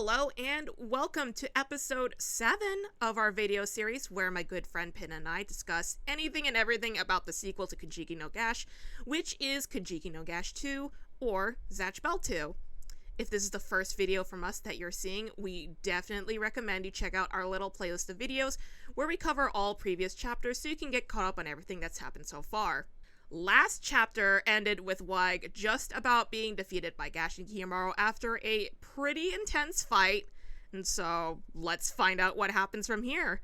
Hello and welcome to episode 7 of our video series where my good friend Pinna and I discuss anything and everything about the sequel to Konjiki no Gash, which is Konjiki no Gash 2 or Zatch Bell 2. If this is the first video from us that you're seeing, we definitely recommend you check out our little playlist of videos where we cover all previous chapters so you can get caught up on everything that's happened so far. Last chapter ended with Waig just about being defeated by Gash and Kiyomaru after a pretty intense fight, and so let's find out what happens from here.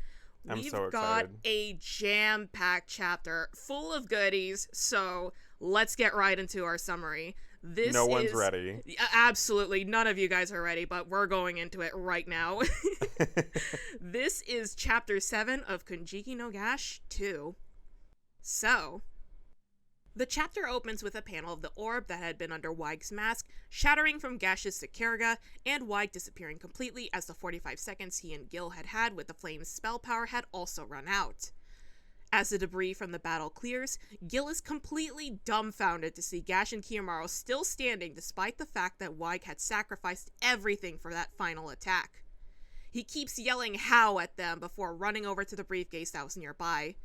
I'm We've so got excited. a jam-packed chapter full of goodies, so let's get right into our summary. No one's ready. Absolutely, none of you guys are ready, but we're going into it right now. This is chapter 7 of Konjiki no Gash 2. So, the chapter opens with a panel of the orb that had been under Waig's mask, shattering from Gash's Sekirga, and Waig disappearing completely as the 45 seconds he and Gil had had with the flame's spell power had also run out. As the debris from the battle clears, Gil is completely dumbfounded to see Gash and Kiyomaru still standing despite the fact that Waig had sacrificed everything for that final attack. He keeps yelling "how" at them before running over to the briefcase that was nearby.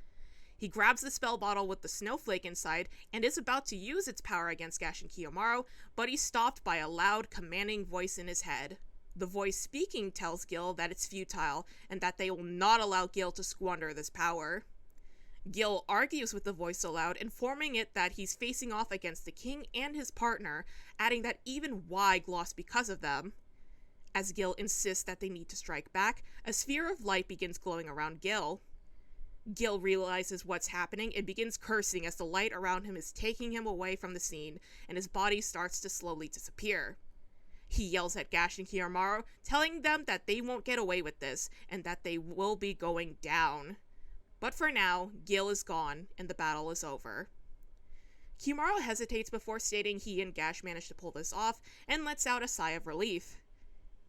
He grabs the spell bottle with the snowflake inside and is about to use its power against Gash and Kiyomaru, but he's stopped by a loud, commanding voice in his head. The voice speaking tells Gil that it's futile and that they will not allow Gil to squander this power. Gil argues with the voice aloud, informing it that he's facing off against the king and his partner, adding that even Waig lost because of them. As Gil insists that they need to strike back, a sphere of light begins glowing around Gil. Gil realizes what's happening and begins cursing as the light around him is taking him away from the scene, and his body starts to slowly disappear. He yells at Gash and Kiyomaru, telling them that they won't get away with this, and that they will be going down. But for now, Gil is gone, and the battle is over. Kiyomaru hesitates before stating he and Gash managed to pull this off, and lets out a sigh of relief.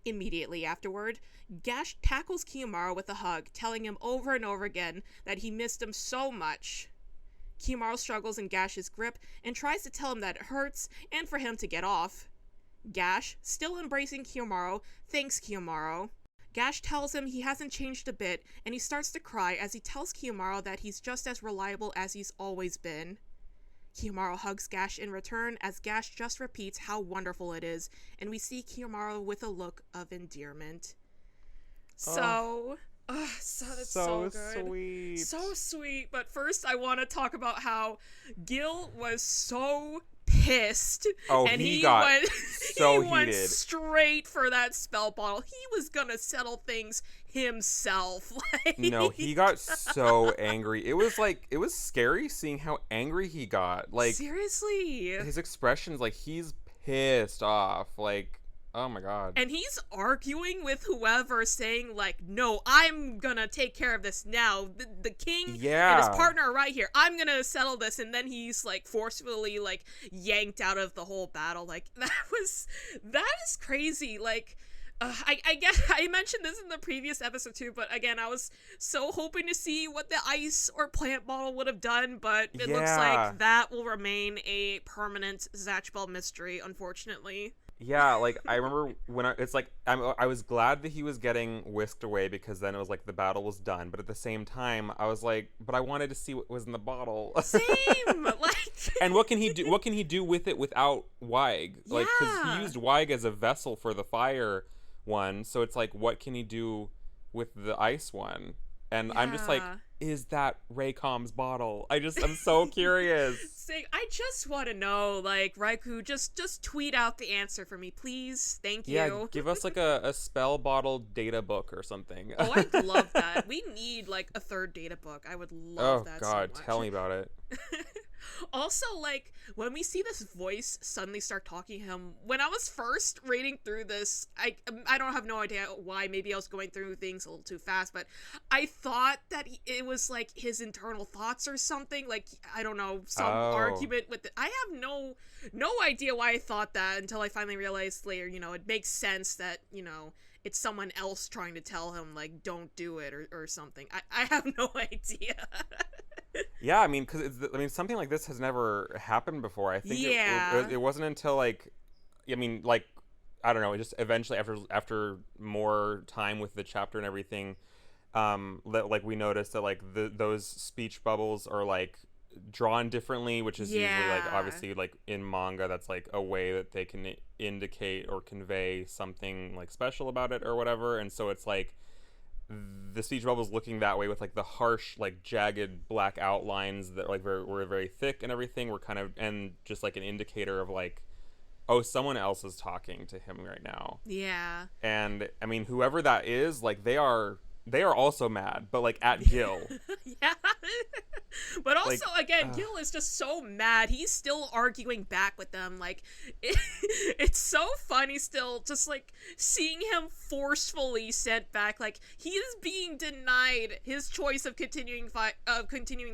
Immediately afterward, Gash tackles Kiyomaru with a hug, telling him over and over again that he missed him so much. Kiyomaru struggles in Gash's grip and tries to tell him that it hurts and for him to get off. Gash, still embracing Kiyomaru, thanks Kiyomaru. Gash tells him he hasn't changed a bit, and he starts to cry as he tells Kiyomaru that he's just as reliable as he's always been. Kiyomaru hugs Gash in return as Gash just repeats how wonderful it is, and we see Kiyomaru with a look of endearment. That's so good. Sweet. So sweet. But first I want to talk about how Gil was so pissed. Oh, and he got went, so he went heated. straight for that spell bottle. He was gonna settle things himself. No, he got so angry. It was scary seeing how angry he got. Like, seriously. his expressions, like, he's pissed off. Like, oh my god. And he's arguing with whoever, saying, like, no, I'm gonna take care of this now. The king and his partner are right here. I'm gonna settle this. And then he's, like, forcefully, like, yanked out of the whole battle. Like, that is crazy. Like, I guess I mentioned this in the previous episode too, but again, I was so hoping to see what the ice or plant bottle would have done, but it looks like that will remain a permanent Zatch Bell mystery, unfortunately. Yeah, like, I remember when I was glad that he was getting whisked away because then it was like the battle was done. But at the same time, I was like, but I wanted to see what was in the bottle. Same, like. And what can he do? What can he do with it without Waig? Like, because he used Waig as a vessel for the fire one. So it's like, what can he do with the ice one? And I'm just like, is that Raycom's bottle? I'm so curious. I just want to know, like, Raikou, just tweet out the answer for me, please. Thank you. Yeah, give us, like, a spell bottle data book or something. Oh, I'd love that. We need, like, a third data book. I would love that so much. Oh, God, tell me about it. Also, like, when we see this voice suddenly start talking to him, when I was first reading through this, I don't have no idea why, maybe I was going through things a little too fast, but I thought that it was, like, his internal thoughts or something, like, I don't know, some argument with it. I have no idea why I thought that until I finally realized later, it makes sense that, it's someone else trying to tell him, like, don't do it or something. I have no idea. Yeah, I mean, because something like this has never happened before. I think it wasn't until, like, I mean, like, I don't know, just eventually after more time with the chapter and everything, like we noticed that like those speech bubbles are like drawn differently, which is usually like obviously like in manga that's like a way that they can indicate or convey something like special about it or whatever. And so it's like the speech bubbles looking that way with like the harsh like jagged black outlines that like were very thick and everything were kind of, and just like an indicator of like, oh, someone else is talking to him right now. Yeah. And I mean, whoever that is, like they are also mad, but like at Gil. Yeah. But also, like, again, Gil is just so mad. He's still arguing back with them. Like, it's so funny still, just like seeing him forcefully sent back. Like, he is being denied his choice of continuing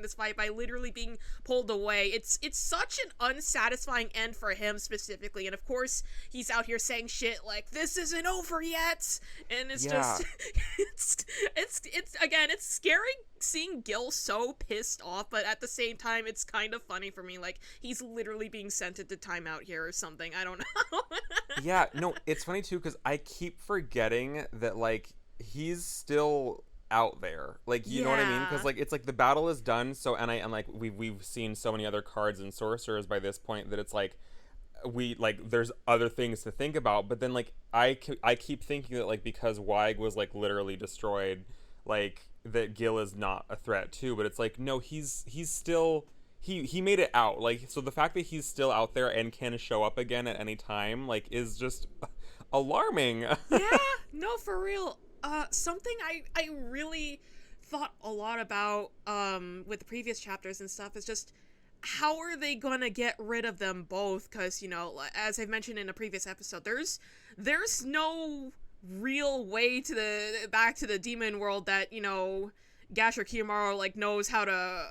this fight by literally being pulled away. It's such an unsatisfying end for him specifically. And of course, he's out here saying shit like, "This isn't over yet," and it's just it's again, it's scary seeing Gil so pissed off, but at the same time it's kind of funny for me. Like, he's literally being sent into timeout here or something. I don't know. Yeah, no, it's funny too because I keep forgetting that like he's still out there. Like, you know what I mean? Because like it's like the battle is done. So and like we've seen so many other cards and sorcerers by this point that it's like we like there's other things to think about. But then like I keep thinking that like because Weig was like literally destroyed, like that Gil is not a threat too. But it's like no, he's still he made it out. Like, so the fact that he's still out there and can show up again at any time like is just alarming. Yeah, no, for real. Something I really thought a lot about with the previous chapters and stuff is just how are they gonna get rid of them both? Because, you know, as I've mentioned in a previous episode, there's no real way to back to the demon world that, you know, Gash or Kiyomaru like knows how to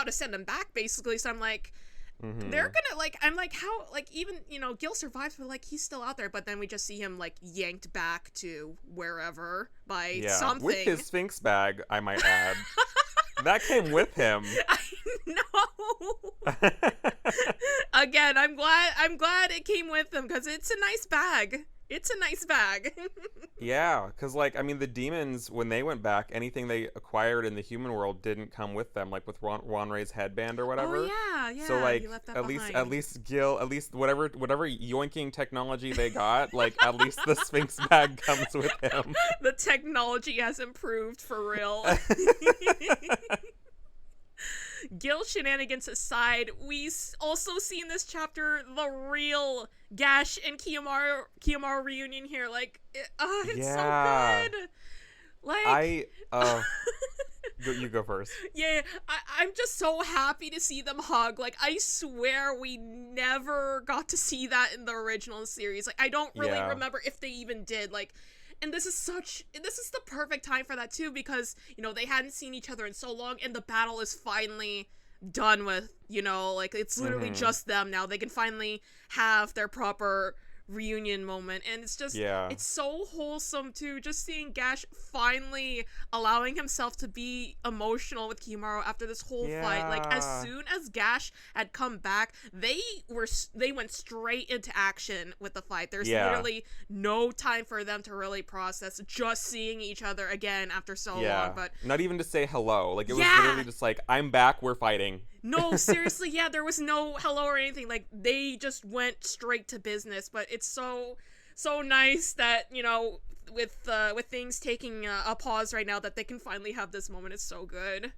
send them back, basically. So I'm like, they're gonna like, I'm like, how, like, even, you know, Gil survives, but like he's still out there, but then we just see him like yanked back to wherever by something with his Sphinx bag, I might add. That came with him. I know. Again, I'm glad it came with him because it's a nice bag. It's a nice bag. Yeah, because, like, I mean, the demons, when they went back, anything they acquired in the human world didn't come with them, like with Wanray's headband or whatever. Oh, yeah. So, like, he left that at behind. least Gil, at least whatever yoinking technology they got, like, at least the Sphinx bag comes with him. The technology has improved, for real. Gil shenanigans aside, we also see in this chapter the real Gash and Kiyomaru reunion here. Like, it's so good. Like, you go first. Yeah, I'm just so happy to see them hug. Like, I swear we never got to see that in the original series. Like, I don't really remember if they even did. Like, and this is the perfect time for that too, because, you know, they hadn't seen each other in so long and the battle is finally done with, you know, like it's literally just them now. They can finally have their proper reunion moment, and it's just it's so wholesome too, just seeing Gash finally allowing himself to be emotional with Kiyomaru after this whole fight. Like, as soon as Gash had come back, they went straight into action with the fight. There's literally no time for them to really process just seeing each other again after so long. But not even to say hello. Like, it was literally just like, I'm back, we're fighting. No, seriously, there was no hello or anything. Like, they just went straight to business. But it's so nice that, you know, with things taking a pause right now, that they can finally have this moment. It's so good.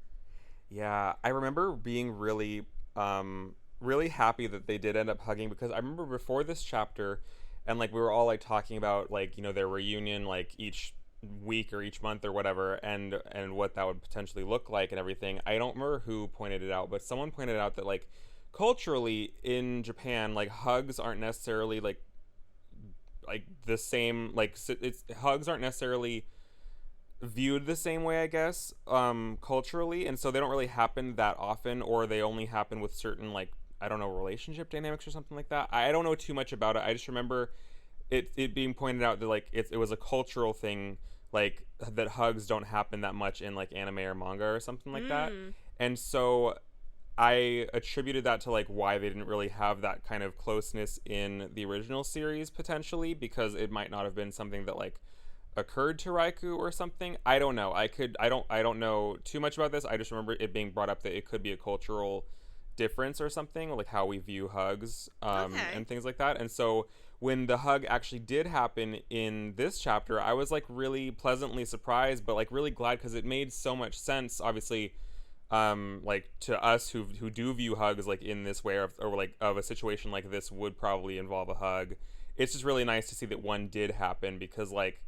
Yeah, I remember being really happy that they did end up hugging, because I remember before this chapter, and like we were all like talking about like, you know, their reunion like each week or each month or whatever, and what that would potentially look like and everything. I don't remember who pointed it out, but someone pointed out that like culturally in Japan, like hugs aren't necessarily like the same, like hugs aren't necessarily viewed the same way, I guess, culturally, and so they don't really happen that often, or they only happen with certain, like, I don't know, relationship dynamics or something like that. I don't know too much about it. I just remember it being pointed out that like it was a cultural thing, like that hugs don't happen that much in like anime or manga or something like that. And so I attributed that to like why they didn't really have that kind of closeness in the original series, potentially, because it might not have been something that like occurred to Raikou or something. I don't know. I don't know too much about this. I just remember it being brought up that it could be a cultural difference or something, like how we view hugs, and things like that. And so when the hug actually did happen in this chapter, I was like really pleasantly surprised, but like really glad, because it made so much sense, obviously, like to us who do view hugs like in this way, or like of a situation like this would probably involve a hug. It's just really nice to see that one did happen, because like,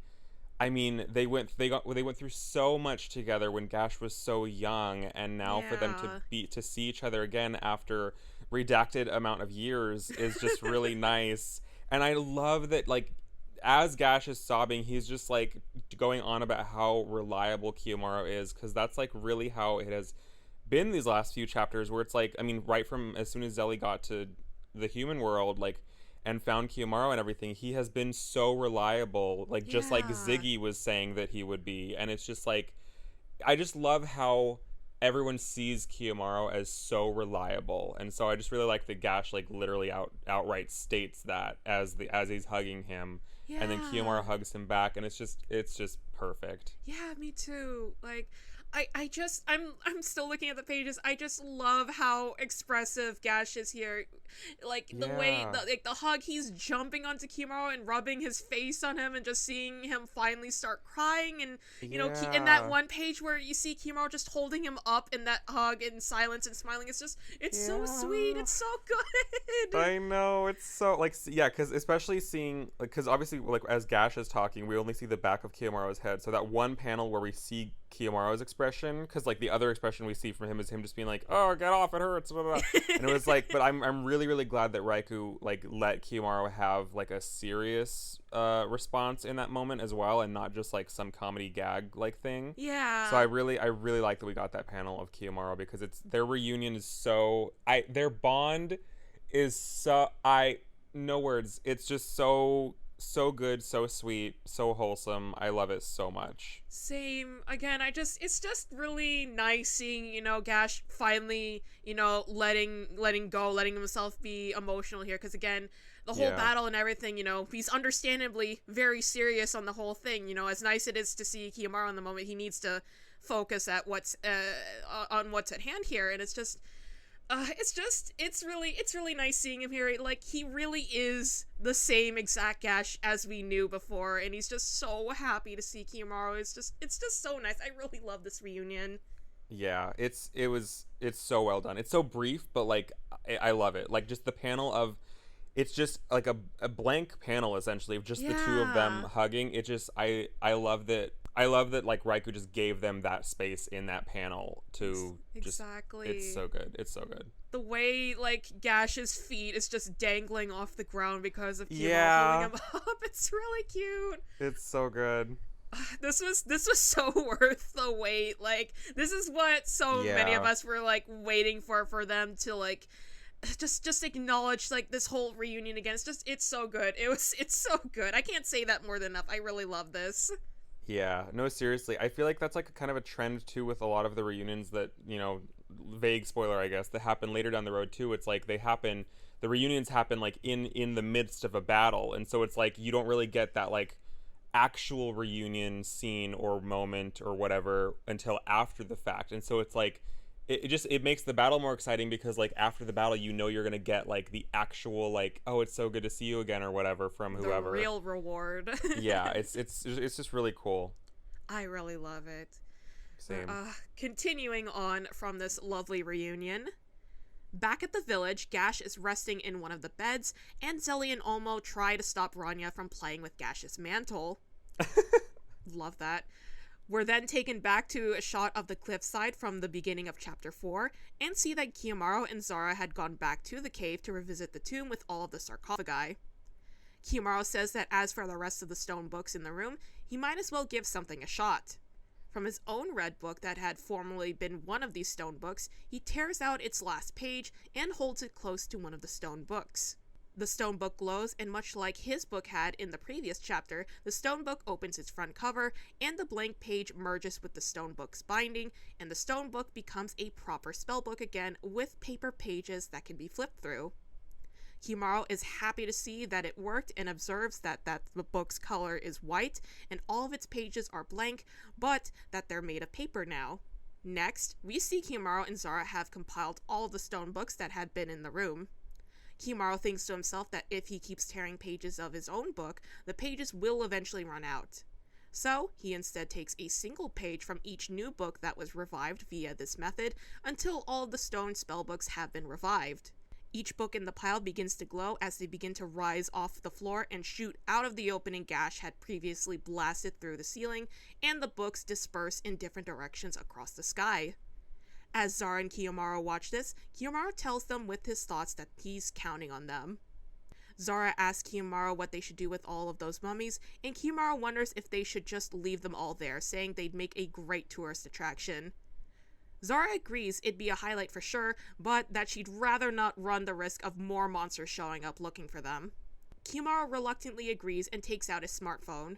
I mean, they went through so much together when Gash was so young, and now for them to see each other again after redacted amount of years is just really nice. And I love that, like, as Gash is sobbing, he's just like going on about how reliable Kiyomaru is, because that's like really how it has been these last few chapters, where it's like, I mean, right from as soon as Zelly got to the human world, like, and found Kiyomaru and everything, he has been so reliable, like just like Ziggy was saying that he would be. And it's just like, I just love how everyone sees Kiyomaru as so reliable. And so I just really like that Gash like literally outright states that as he's hugging him, and then Kiyomaru hugs him back, and it's just perfect. Yeah, me too. Like, I'm still looking at the pages. I just love how expressive Gash is here. Like the way the hug, he's jumping onto Kiyomaru and rubbing his face on him, and just seeing him finally start crying, and you know, in that one page where you see Kiyomaru just holding him up in that hug in silence and smiling, it's so sweet. It's so good. I know, it's so like, because especially seeing, like, because obviously like as Gash is talking, we only see the back of Kiyomaru's head. So that one panel where we see Kiyomaru's expression, because like the other expression we see from him is him just being like, oh, get off, it hurts, blah, blah, blah. And it was like, but I'm really glad that Raikou like let Kiyomaru have like a serious response in that moment as well, and not just like some comedy gag like thing. So I really like that we got that panel of Kiyomaru, because it's their reunion is so their bond is so no words. It's just so good, so sweet, so wholesome. I love it so much. Same. Again, it's just really nice seeing, you know, Gash finally, you know, letting go, letting himself be emotional here, because again, the whole battle and everything, you know, he's understandably very serious on the whole thing. You know, as nice it is to see Kiyomaru in the moment, he needs to focus at what's on what's at hand here, and it's really nice seeing him here. Like, he really is the same exact Gash as we knew before, and he's just so happy to see Kiyomaru. It's just so nice. I really love this reunion. Yeah, it's so well done. It's so brief, but like I love it. Like, just the panel of, it's just like a blank panel essentially of just the two of them hugging. It just I love that. I love that like Raikou just gave them that space in that panel to exactly. It's so good. It's so good. The way like Gash's feet is just dangling off the ground because of Kiyomaru holding him up. It's really cute. It's so good. This was so worth the wait. Like, this is what so many of us were like waiting for them to like just acknowledge like this whole reunion again. It's so good. It's so good. I can't say that more than enough. I really love this. Yeah, no, seriously. I feel like that's like a kind of a trend too with a lot of the reunions that, you know, vague spoiler I guess, that happen later down the road too. It's like the reunions happen like in the midst of a battle, and so it's like you don't really get that like actual reunion scene or moment or whatever until after the fact. And so it's like it makes the battle more exciting, because like after the battle, you know, you're gonna get like the actual like, oh, it's so good to see you again or whatever from whoever. The real reward. Yeah, it's just really cool. I really love it. Same. Continuing on from this lovely reunion, back at the village, Gash is resting in one of the beds, and Zelly and Olmo try to stop Rania from playing with Gash's mantle. Love that. We're then taken back to a shot of the cliffside from the beginning of Chapter 4, and see that Kiyomaru and Zara had gone back to the cave to revisit the tomb with all of the sarcophagi. Kiyomaru says that as for the rest of the stone books in the room, he might as well give something a shot. From his own red book that had formerly been one of these stone books, he tears out its last page and holds it close to one of the stone books. The stone book glows, and much like his book had in the previous chapter, the stone book opens its front cover, and the blank page merges with the stone book's binding, and the stone book becomes a proper spell book again with paper pages that can be flipped through. Kimaru is happy to see that it worked and observes that the book's color is white and all of its pages are blank, but that they're made of paper now. Next, we see Kimaru and Zara have compiled all of the stone books that had been in the room. Kimaru thinks to himself that if he keeps tearing pages of his own book, the pages will eventually run out. So, he instead takes a single page from each new book that was revived via this method until all of the stone spellbooks have been revived. Each book in the pile begins to glow as they begin to rise off the floor and shoot out of the opening Gash had previously blasted through the ceiling, and the books disperse in different directions across the sky. As Zara and Kiyomaru watch this, Kiyomaru tells them with his thoughts that he's counting on them. Zara asks Kiyomaru what they should do with all of those mummies, and Kiyomaru wonders if they should just leave them all there, saying they'd make a great tourist attraction. Zara agrees it'd be a highlight for sure, but that she'd rather not run the risk of more monsters showing up looking for them. Kiyomaru reluctantly agrees and takes out his smartphone.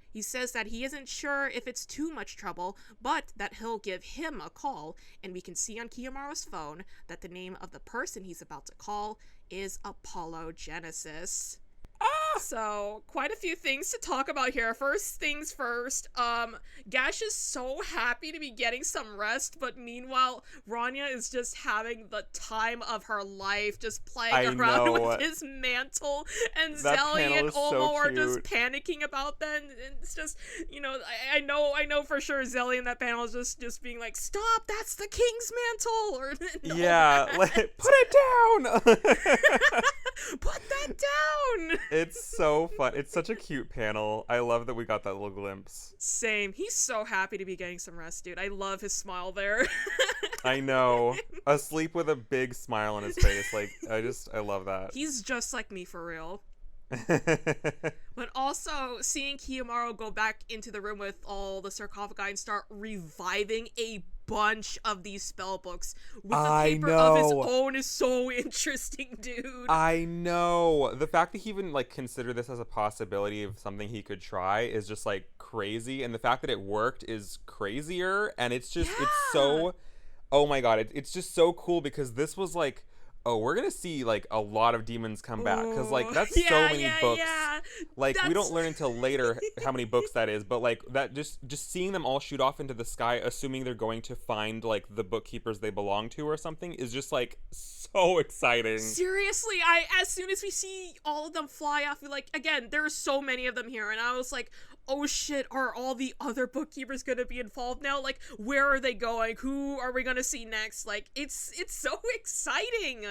He says that he isn't sure if it's too much trouble, but that he'll give him a call, and we can see on Kiyomaru's phone that the name of the person he's about to call is Apollo Genesis. So, quite a few things to talk about here. First things first, Gash is so happy to be getting some rest, but meanwhile, Rania is just having the time of her life, just playing around with his mantle, and Zelly and Omo are just panicking about that, and it's just, you know, I know for sure Zelly in that panel is just being like, stop, that's the king's mantle, or yeah, like, put it down! Put that down! It's so fun. It's such a cute panel. I love that we got that little glimpse. Same. He's so happy to be getting some rest, dude. I love his smile there. I know. Asleep with a big smile on his face. Like, I love that. He's just like me for real. But also, seeing Kiyomaru go back into the room with all the sarcophagi and start reviving a bunch of these spell books with a paper of his own is so interesting, dude. I know. The fact that he even, like, considered this as a possibility of something he could try is just, like, crazy. And the fact that it worked is crazier. And it's just, it's so, oh my god, it's just so cool because this was, like, oh, we're gonna see, like, a lot of demons come back, because, like, that's so many books. Like, we don't learn until later how many books that is, but, like, that just seeing them all shoot off into the sky, assuming they're going to find, like, the bookkeepers they belong to or something, is just, like, so exciting. Seriously, as soon as we see all of them fly off, like, again, there's so many of them here, and I was like, oh shit, are all the other bookkeepers gonna be involved now? Like, where are they going? Who are we gonna see next? Like, it's so exciting.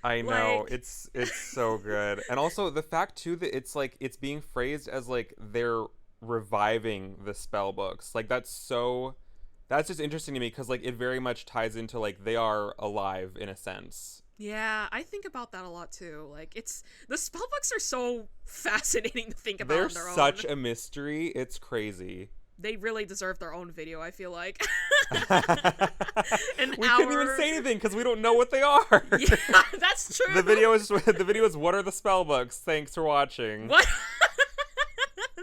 I know, like... it's so good. And also the fact too that it's like it's being phrased as like they're reviving the spell books. Like that's just interesting to me because like it very much ties into like they are alive in a sense. Yeah, I think about that a lot too. Like the spell books are so fascinating to think about on their own. They're such a mystery. It's crazy. They really deserve their own video, I feel like. We couldn't even say anything because we don't know what they are. Yeah, that's true. The video is what are the spell books? Thanks for watching. What?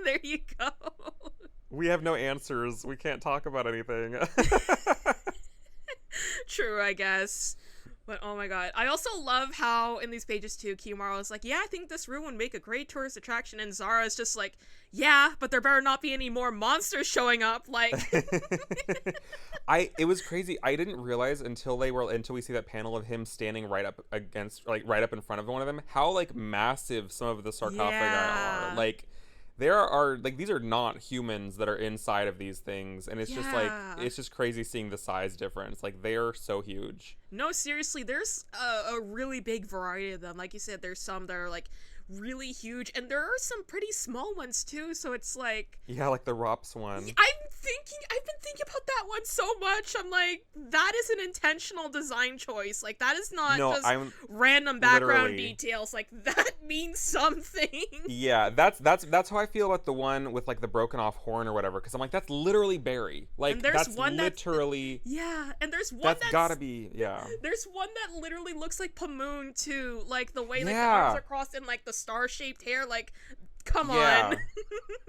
There you go. We have no answers. We can't talk about anything. True, I guess. But oh my god. I also love how in these pages too, Kiyomaru is like, yeah, I think this room would make a great tourist attraction, and Zara is just like, yeah, but there better not be any more monsters showing up. Like it was crazy. I didn't realize until we see that panel of him standing right up in front of one of them, how like massive some of the sarcophagi are. Like there are like these are not humans that are inside of these things, and it's just like it's just crazy seeing the size difference. Like they're so huge. No, seriously, there's a really big variety of them. Like you said, there's some that are like really huge, and there are some pretty small ones too, so it's like... Yeah, like the Rops one. I've been thinking about that one so much. I'm like, that is an intentional design choice. Like, that is not random background details. Like, that means something. Yeah, that's how I feel about the one with, like, the broken off horn or whatever, because I'm like, that's literally Barry. Like, that's literally... Yeah, and there's one that's gotta be, yeah. There's one that literally looks like Pamoon, too. Like, the way, like, the arms are crossed and, like, the star-shaped hair, like... Come on.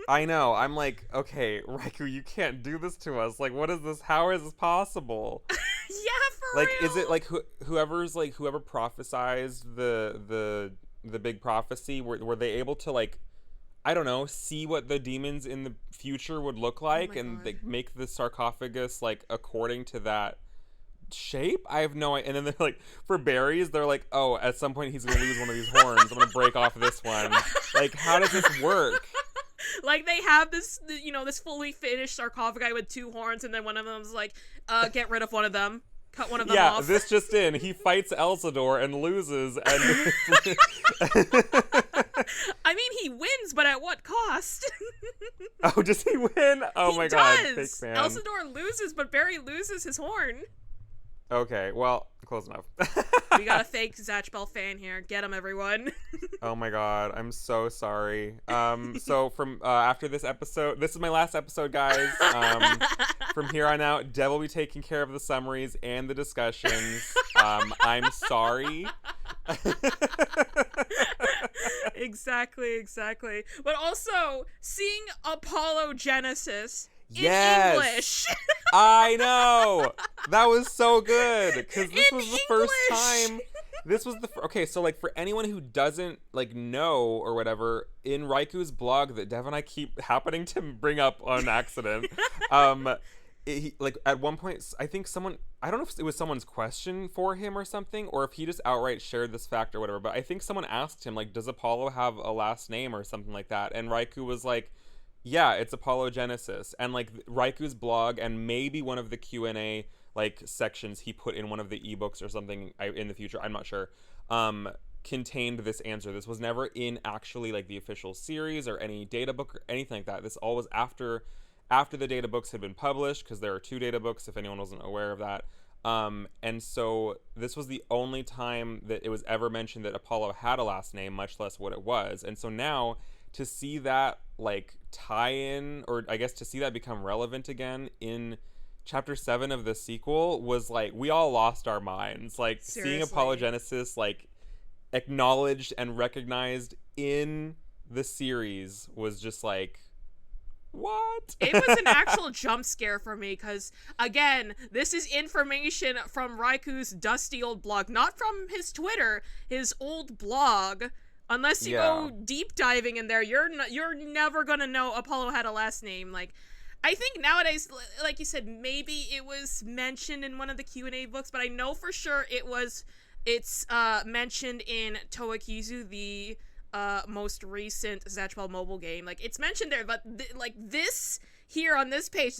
I know. I'm like, okay, Raikou, you can't do this to us. Like, what is this? How is this possible? For real. Like, real. is it like whoever prophesized the big prophecy? Were they able to, like, I don't know, see what the demons in the future would look like and like make the sarcophagus like according to that shape? I have no idea. And then they're like, for berries, they're like, oh, at some point he's gonna lose one of these horns. I'm gonna break off this one. Like, how does this work? Like, they have this, you know, this fully finished sarcophagi with 2 horns, and then one of them's like, get rid of one of them. Cut one of them off. Yeah, this just in. He fights Elsador and loses. And I mean, he wins, but at what cost? Oh, does he win? Oh my god, fake fan. Elsador loses, but Barry loses his horn. Okay, well, close enough. We got a fake Zatch Bell fan here. Get him, everyone. Oh my god, I'm so sorry. So from after this episode, this is my last episode, guys. From here on out, Dev will be taking care of the summaries and the discussions. I'm sorry. Exactly. But also, seeing Apollo Genesis in English. I know. That was so good because this was the first time. This was the okay. So like for anyone who doesn't like know or whatever, in Raiku's blog that Dev and I keep happening to bring up on accident, like at one point I think I don't know if it was someone's question for him or something, or if he just outright shared this fact or whatever. But I think someone asked him like, does Apollo have a last name or something like that? And Raikou was like, yeah, it's Apollo Genesis. And like Raiku's blog and maybe one of the Q&A like sections he put in one of the ebooks or something in the future, I'm not sure, contained this answer. This was never in actually like the official series or any data book or anything like that. This all was after the data books had been published, because there are 2 data books if anyone wasn't aware of that. And so this was the only time that it was ever mentioned that Apollo had a last name, much less what it was. And so now to see that like tie in, or I guess to see that become relevant again in chapter 7 of the sequel, was like, we all lost our minds. Like, seriously, seeing Apollo Genesis like acknowledged and recognized in the series was just like, what? It was an actual jump scare for me, because again, this is information from Raiku's dusty old blog, not from his Twitter, his old blog. Unless you go deep diving in there, you're never gonna know Apollo had a last name. Like, I think nowadays, like you said, maybe it was mentioned in one of the Q&A books, but I know for sure it's mentioned in Toakizu, the most recent Zatch Bell mobile game. Like, it's mentioned there, but like this here on this page,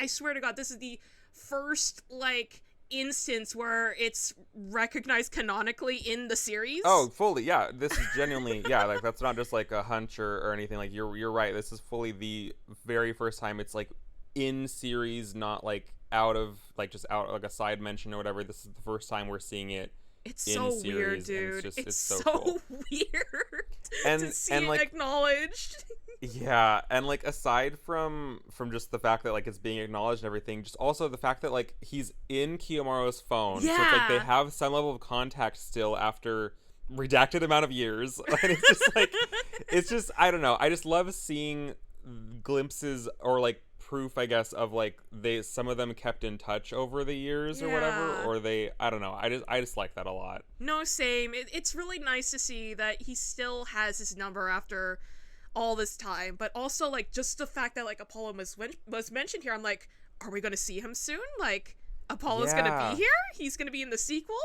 I swear to God, this is the first like instance where it's recognized canonically in the series. Oh, fully, yeah. This is genuinely, yeah, like that's not just like a hunch or anything. Like you're right. This is fully the very first time it's like in series, not like out of like a side mention or whatever. This is the first time we're seeing it. It's so weird, dude. It's so cool. Weird to see and it like, acknowledged. Yeah, and like aside from just the fact that like it's being acknowledged and everything, just also the fact that like he's in Kiyomaru's phone. Yeah. So it's like they have some level of contact still after redacted amount of years. And it's just like, it's just, I don't know. I just love seeing glimpses or like proof, I guess, of like some of them kept in touch over the years or whatever, or I don't know. I just like that a lot. No, same. It's really nice to see that he still has his number after all this time, but also like just the fact that like Apollo was mentioned here. I'm like, are we gonna see him soon? Like, Apollo's gonna be here? He's gonna be in the sequel?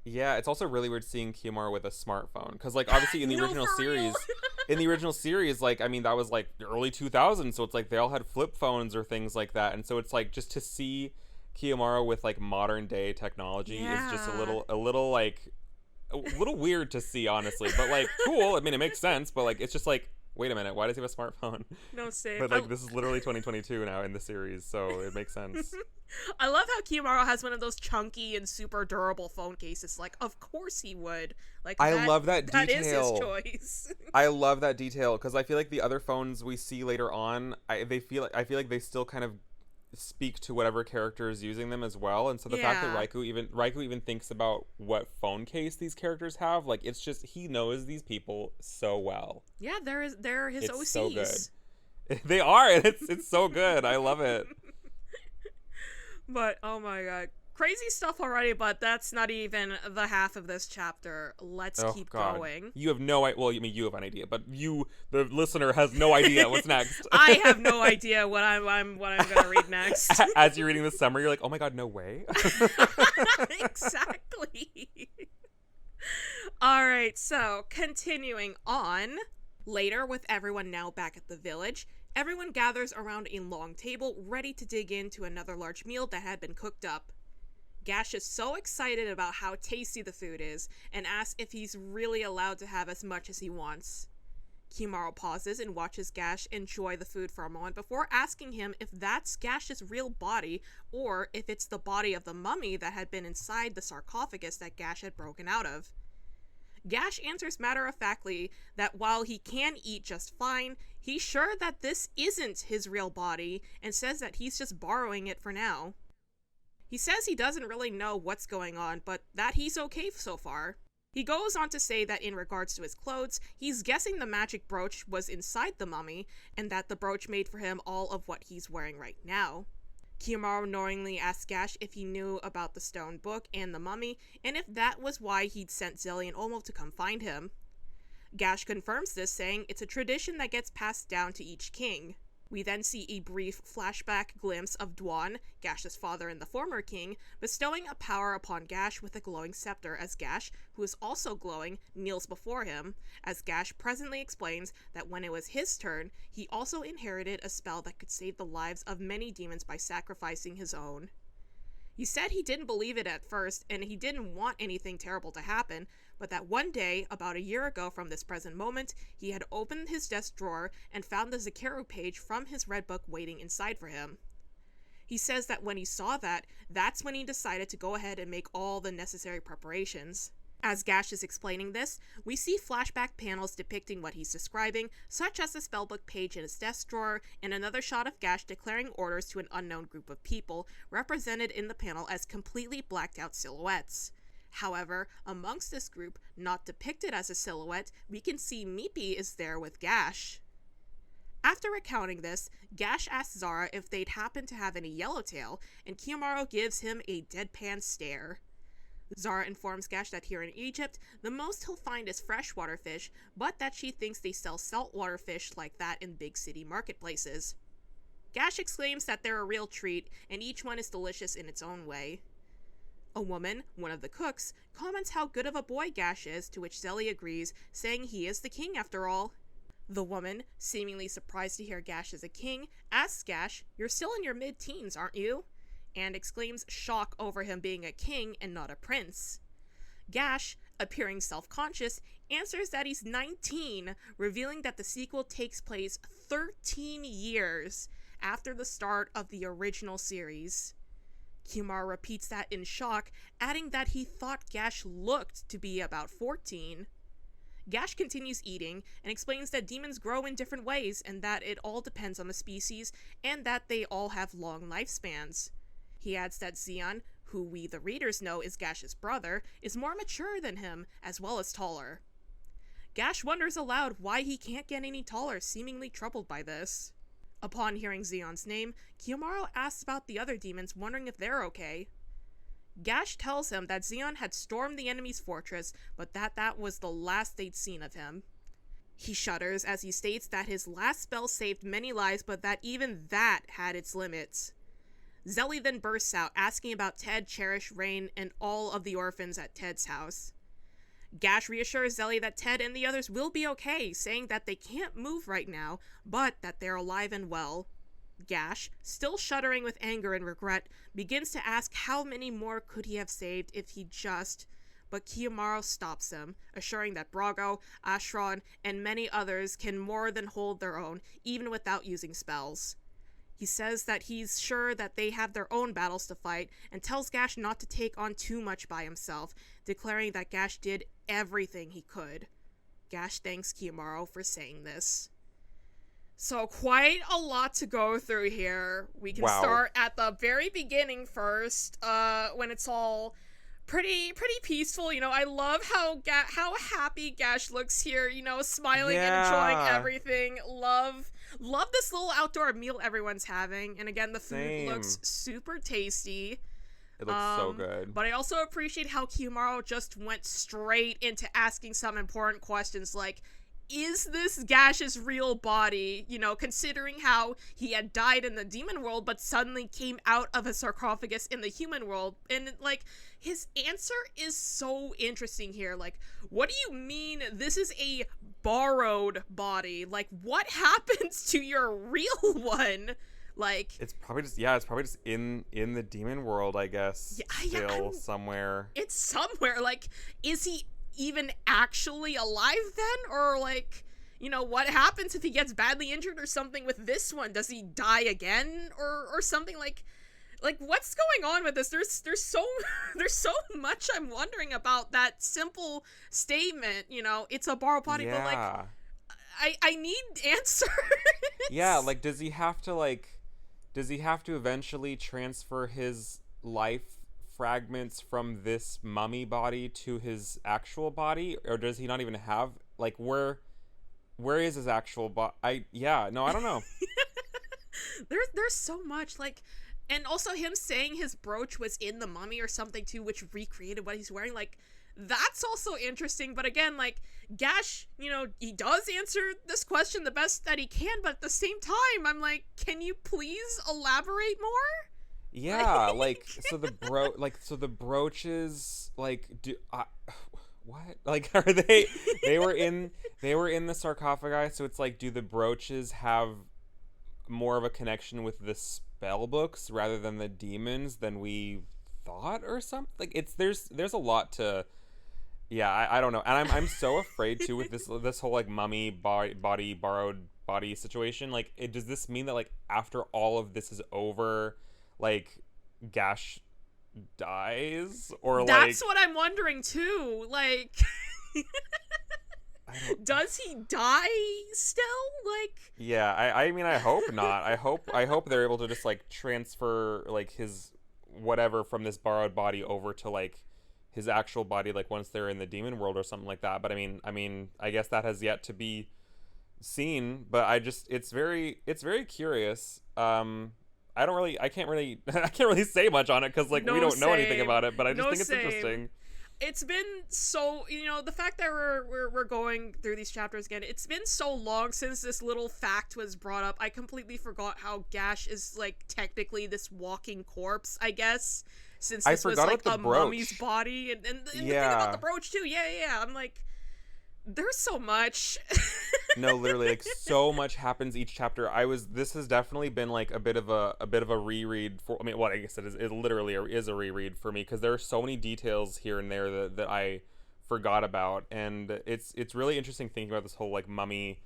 Yeah, it's also really weird seeing Kiyomaru with a smartphone, because like obviously in the original series in the original series, like, I mean, that was like the early 2000s, so it's like they all had flip phones or things like that, and so it's like just to see Kiyomaru with like modern day technology is just a little like a little weird to see, honestly, but like cool. I mean, it makes sense, but like it's just like, wait a minute, why does he have a smartphone? No, same. But like this is literally 2022 now in the series, so it makes sense. I love how Kiyomaru has one of those chunky and super durable phone cases. Like, of course he would. Like, I love that detail. That is his choice. I love that detail because I feel like the other phones we see later on, I feel like they still kind of speak to whatever character is using them as well. And so the fact that Raikou even thinks about what phone case these characters have, like it's just he knows these people so well. Yeah, they're his it's OCs. So good. They are, and it's so good. I love it. But oh my god, crazy stuff already, but that's not even the half of this chapter. Let's keep going. You have no idea. Well, I mean, you have an idea, but you, the listener, has no idea what's next. I have no idea what I'm gonna read next. As you're reading the summary, you're like, oh my god, no way. Exactly. All right, so continuing on. Later, with everyone now back at the village, everyone gathers around a long table, ready to dig into another large meal that had been cooked up. Gash is so excited about how tasty the food is, and asks if he's really allowed to have as much as he wants. Kiyomaru pauses and watches Gash enjoy the food for a moment before asking him if that's Gash's real body, or if it's the body of the mummy that had been inside the sarcophagus that Gash had broken out of. Gash answers matter-of-factly that while he can eat just fine, he's sure that this isn't his real body, and says that he's just borrowing it for now. He says he doesn't really know what's going on, but that he's okay so far. He goes on to say that in regards to his clothes, he's guessing the magic brooch was inside the mummy, and that the brooch made for him all of what he's wearing right now. Kiyomaru knowingly asks Gash if he knew about the stone book and the mummy, and if that was why he'd sent Zelly and Olmo to come find him. Gash confirms this, saying it's a tradition that gets passed down to each king. We then see a brief flashback glimpse of Dwan, Gash's father and the former king, bestowing a power upon Gash with a glowing scepter as Gash, who is also glowing, kneels before him, as Gash presently explains that when it was his turn, he also inherited a spell that could save the lives of many demons by sacrificing his own. He said he didn't believe it at first, and he didn't want anything terrible to happen, but that one day, about a year ago from this present moment, he had opened his desk drawer and found the Zakeru page from his red book waiting inside for him. He says that when he saw that, that's when he decided to go ahead and make all the necessary preparations. As Gash is explaining this, we see flashback panels depicting what he's describing, such as the spellbook page in his desk drawer, and another shot of Gash declaring orders to an unknown group of people, represented in the panel as completely blacked out silhouettes. However, amongst this group, not depicted as a silhouette, we can see Mipi is there with Gash. After recounting this, Gash asks Zara if they'd happen to have any yellowtail, and Kiyomaru gives him a deadpan stare. Zara informs Gash that here in Egypt, the most he'll find is freshwater fish, but that she thinks they sell saltwater fish like that in big city marketplaces. Gash exclaims that they're a real treat, and each one is delicious in its own way. A woman, one of the cooks, comments how good of a boy Gash is, to which Zelly agrees, saying he is the king after all. The woman, seemingly surprised to hear Gash is a king, asks Gash, "You're still in your mid-teens, aren't you?" and exclaims shock over him being a king and not a prince. Gash, appearing self-conscious, answers that he's 19, revealing that the sequel takes place 13 years after the start of the original series. Kiyomaru repeats that in shock, adding that he thought Gash looked to be about 14. Gash continues eating and explains that demons grow in different ways and that it all depends on the species and that they all have long lifespans. He adds that Zeon, who we the readers know is Gash's brother, is more mature than him, as well as taller. Gash wonders aloud why he can't get any taller, seemingly troubled by this. Upon hearing Zeon's name, Kiyomaru asks about the other demons, wondering if they're okay. Gash tells him that Zeon had stormed the enemy's fortress, but that was the last they'd seen of him. He shudders as he states that his last spell saved many lives, but that even that had its limits. Zelly then bursts out, asking about Ted, Cherish, Rain, and all of the orphans at Ted's house. Gash reassures Zelly that Ted and the others will be okay, saying that they can't move right now, but that they're alive and well. Gash, still shuddering with anger and regret, begins to ask how many more could he have saved if he just... but Kiyomaru stops him, assuring that Brago, Ashron, and many others can more than hold their own, even without using spells. He says that he's sure that they have their own battles to fight, and tells Gash not to take on too much by himself, declaring that Gash did everything he could. Gash thanks Kiyomaru for saying this. So quite a lot to go through here. We can start at the very beginning first, when it's all pretty peaceful. You know, I love how happy Gash looks here, you know, smiling and enjoying everything. Love this little outdoor meal everyone's having. And again, the food looks super tasty. It looks so good. But I also appreciate how Kiyomaru just went straight into asking some important questions like, is this Gash's real body? You know, considering how he had died in the demon world, but suddenly came out of a sarcophagus in the human world. And, like, his answer is so interesting here. Like, what do you mean this is a borrowed body? Like, what happens to your real one? Like, it's probably just in the demon world, I guess. Somewhere. It's somewhere. Like, is he even actually alive then? Or, like, you know, what happens if he gets badly injured or something with this one? Does he die again or something? Like what's going on with this? There's so much I'm wondering about that simple statement, you know, it's a borrowed body, but like I need answers. Yeah, like does he have to eventually transfer his life fragments from this mummy body to his actual body, or does he not even have, like, where is his actual body? I don't know. There's so much, like, and also him saying his brooch was in the mummy or something too, which recreated what he's wearing. Like, that's also interesting. But again, like, Gash, you know, he does answer this question the best that he can, but at the same time, I'm like, can you please elaborate more? Yeah, like, so the brooches, like, what? Like, are they were in the sarcophagi, so it's like, do the brooches have more of a connection with the spell books rather than the demons than we thought or something? Like, there's a lot to, I don't know. And I'm so afraid too with this whole, like, mummy body borrowed body situation. Like, does this mean that, like, after all of this is over, like, Gash dies? Or that's what I'm wondering too. Like, does he die still? Like, I mean, I hope not. I hope they're able to just, like, transfer, like, his whatever from this borrowed body over to, like, his actual body, like, once they're in the demon world or something like that. But I mean I guess that has yet to be seen. But it's very curious. I can't really say much on it because, like, we don't know anything about it, but I just think it's interesting. It's been so, you know, the fact that we're going through these chapters again, it's been so long since this little fact was brought up. I completely forgot how Gash is, like, technically this walking corpse, I guess, since this was, like, a mummy's body, and the thing about the brooch too. Yeah. I'm like, there's so much. No, literally, like, so much happens each chapter. This has definitely been, like, a bit of a reread for, I mean, what I guess it literally is a reread for me, because there are so many details here and there that I forgot about, and it's really interesting thinking about this whole, like, mummy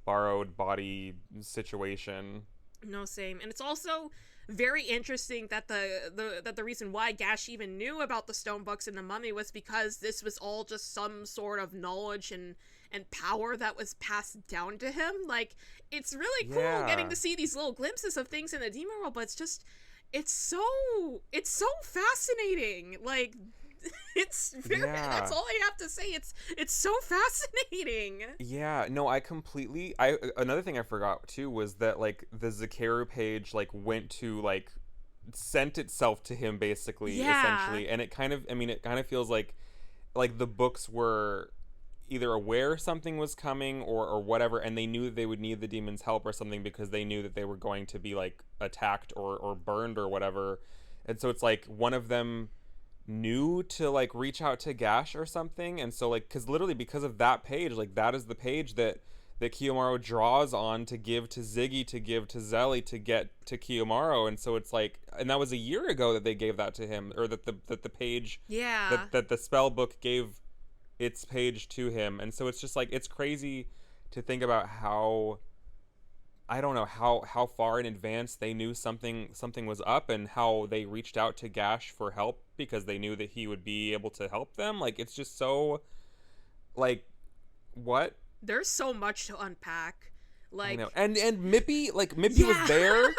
borrowed body situation. No, same. And it's also very interesting that the reason why Gash even knew about the stone books and the mummy was because this was all just some sort of knowledge and power that was passed down to him. Like, it's really cool getting to see these little glimpses of things in the demon world, but it's so fascinating. Like, it's very, that's all I have to say. It's so fascinating. Yeah, no, another thing I forgot too was that, like, the Zakeru page, like, went to, like, sent itself to him basically, essentially, and it kind of feels like the books were either aware something was coming or whatever, and they knew that they would need the demon's help or something because they knew that they were going to be, like, attacked or burned or whatever, and so it's like one of them knew to, like, reach out to Gash or something, and so, like, because of that page, like, that is the page that that Kiyomaru draws on to give to Ziggy, to give to Zelly, to get to Kiyomaru. And so it's like, and that was a year ago that they gave that to him, or that the page, that the spell book gave its page to him. And so it's just like, it's crazy to think about how, I don't know, how far in advance they knew something was up, and how they reached out to Gash for help because they knew that he would be able to help them. Like, it's just so, like, what? There's so much to unpack. Like, I know. And Mippy, like, Mippy was there.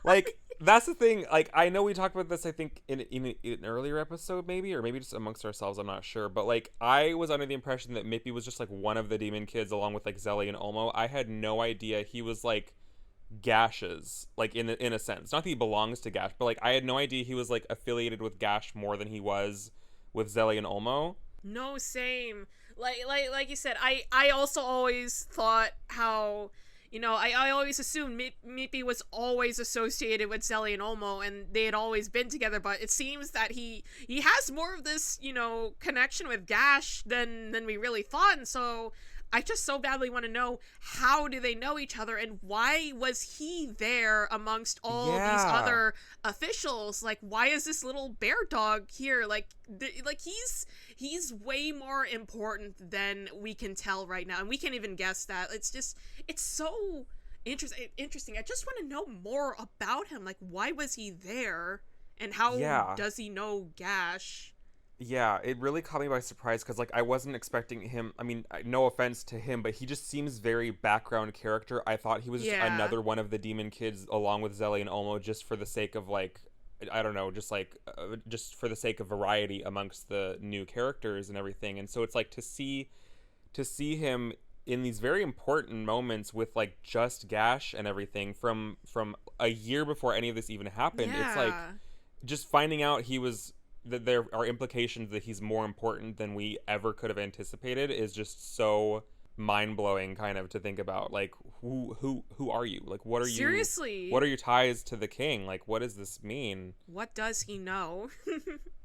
Like, that's the thing. Like, I know we talked about this, I think, in an earlier episode, maybe, or maybe just amongst ourselves, I'm not sure. But, like, I was under the impression that Mippy was just, like, one of the demon kids along with, like, Zelly and Olmo. I had no idea he was, like, Gash's, like, in a sense. Not that he belongs to Gash, but, like, I had no idea he was, like, affiliated with Gash more than he was with Zelly and Olmo. No, same. Like you said, I also always thought how, you know, I always assumed Mippy was always associated with Zelly and Olmo, and they had always been together, but it seems that he has more of this, you know, connection with Gash than we really thought. And so I just so badly want to know, how do they know each other, and why was he there amongst all these other officials? Like, why is this little bear dog here? Like he's way more important than we can tell right now, and we can't even guess that. It's so interesting. I just want to know more about him. Like, why was he there, and how does he know Gash? Yeah, it really caught me by surprise, because, like, I wasn't expecting him. I mean, no offense to him, but he just seems very background character. I thought he was just another one of the demon kids along with Zelly and Olmo, just for the sake of, like, I don't know, just like just for the sake of variety amongst the new characters and everything. And so it's like to see him in these very important moments with, like, just Gash and everything from a year before any of this even happened. It's like just finding out that there are implications that he's more important than we ever could have anticipated is just so mind-blowing, kind of, to think about. Like, who are you? Like, what are you? Seriously, what are your ties to the king? Like, what does this mean? What does he know?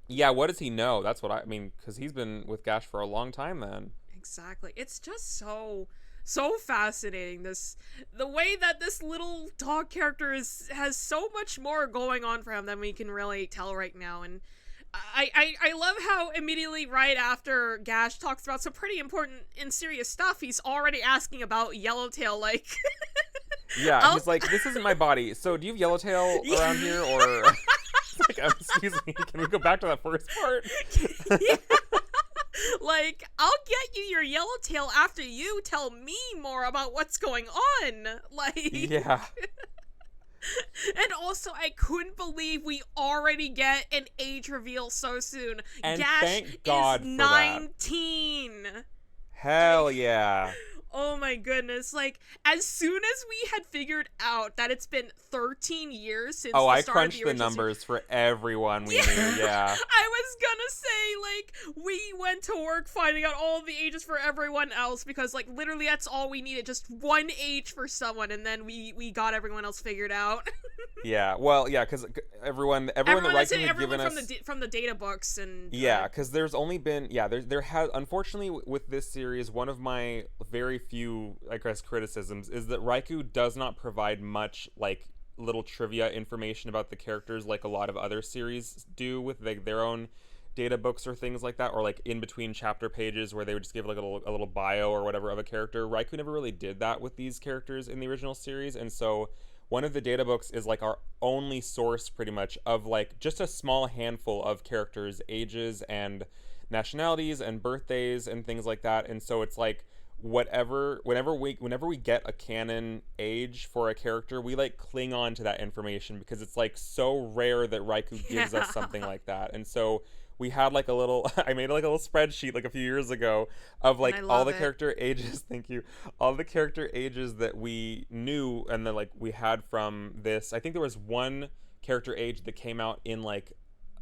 Yeah, what does he know? That's what I mean, because he's been with Gash for a long time then. Exactly. It's just so fascinating, the way that this little dog character has so much more going on for him than we can really tell right now. And I love how immediately right after Gash talks about some pretty important and serious stuff, he's already asking about Yellowtail, like... Yeah, he's like, this isn't my body, so do you have Yellowtail around here, or... Like, excuse me, can we go back to that first part? Yeah. Like, I'll get you your Yellowtail after you tell me more about what's going on. Like... Yeah. And also, I couldn't believe we already get an age reveal so soon. And Gash thank God is for 19. That. Hell yeah. Oh my goodness. Like, as soon as we had figured out that it's been 13 years since I crunched the numbers for everyone we knew, yeah. I was gonna say, like, we went to work finding out all the ages for everyone else, because, like, literally that's all we needed, just one age for someone, and then we got everyone else figured out. Yeah, well, yeah, because everyone that Riken had given us... from the data books, and... Yeah, because there's only been... Yeah, there has... Unfortunately, with this series, one of my very few, I guess, criticisms is that Raikou does not provide much, like, little trivia information about the characters like a lot of other series do with, like, their own data books or things like that, or, like, in between chapter pages where they would just give, like, a little bio or whatever of a character. Raikou never really did that with these characters in the original series, and so one of the data books is, like, our only source, pretty much, of, like, just a small handful of characters' ages and nationalities and birthdays and things like that. And so it's like, whenever we get a canon age for a character, we, like, cling on to that information because it's, like, so rare that Raikou gives us something like that. And so we had, like, I made, like, a little spreadsheet, like, a few years ago of, like, all the character ages, thank you, all the character ages that we knew and then, like, we had from this. I think there was one character age that came out in, like,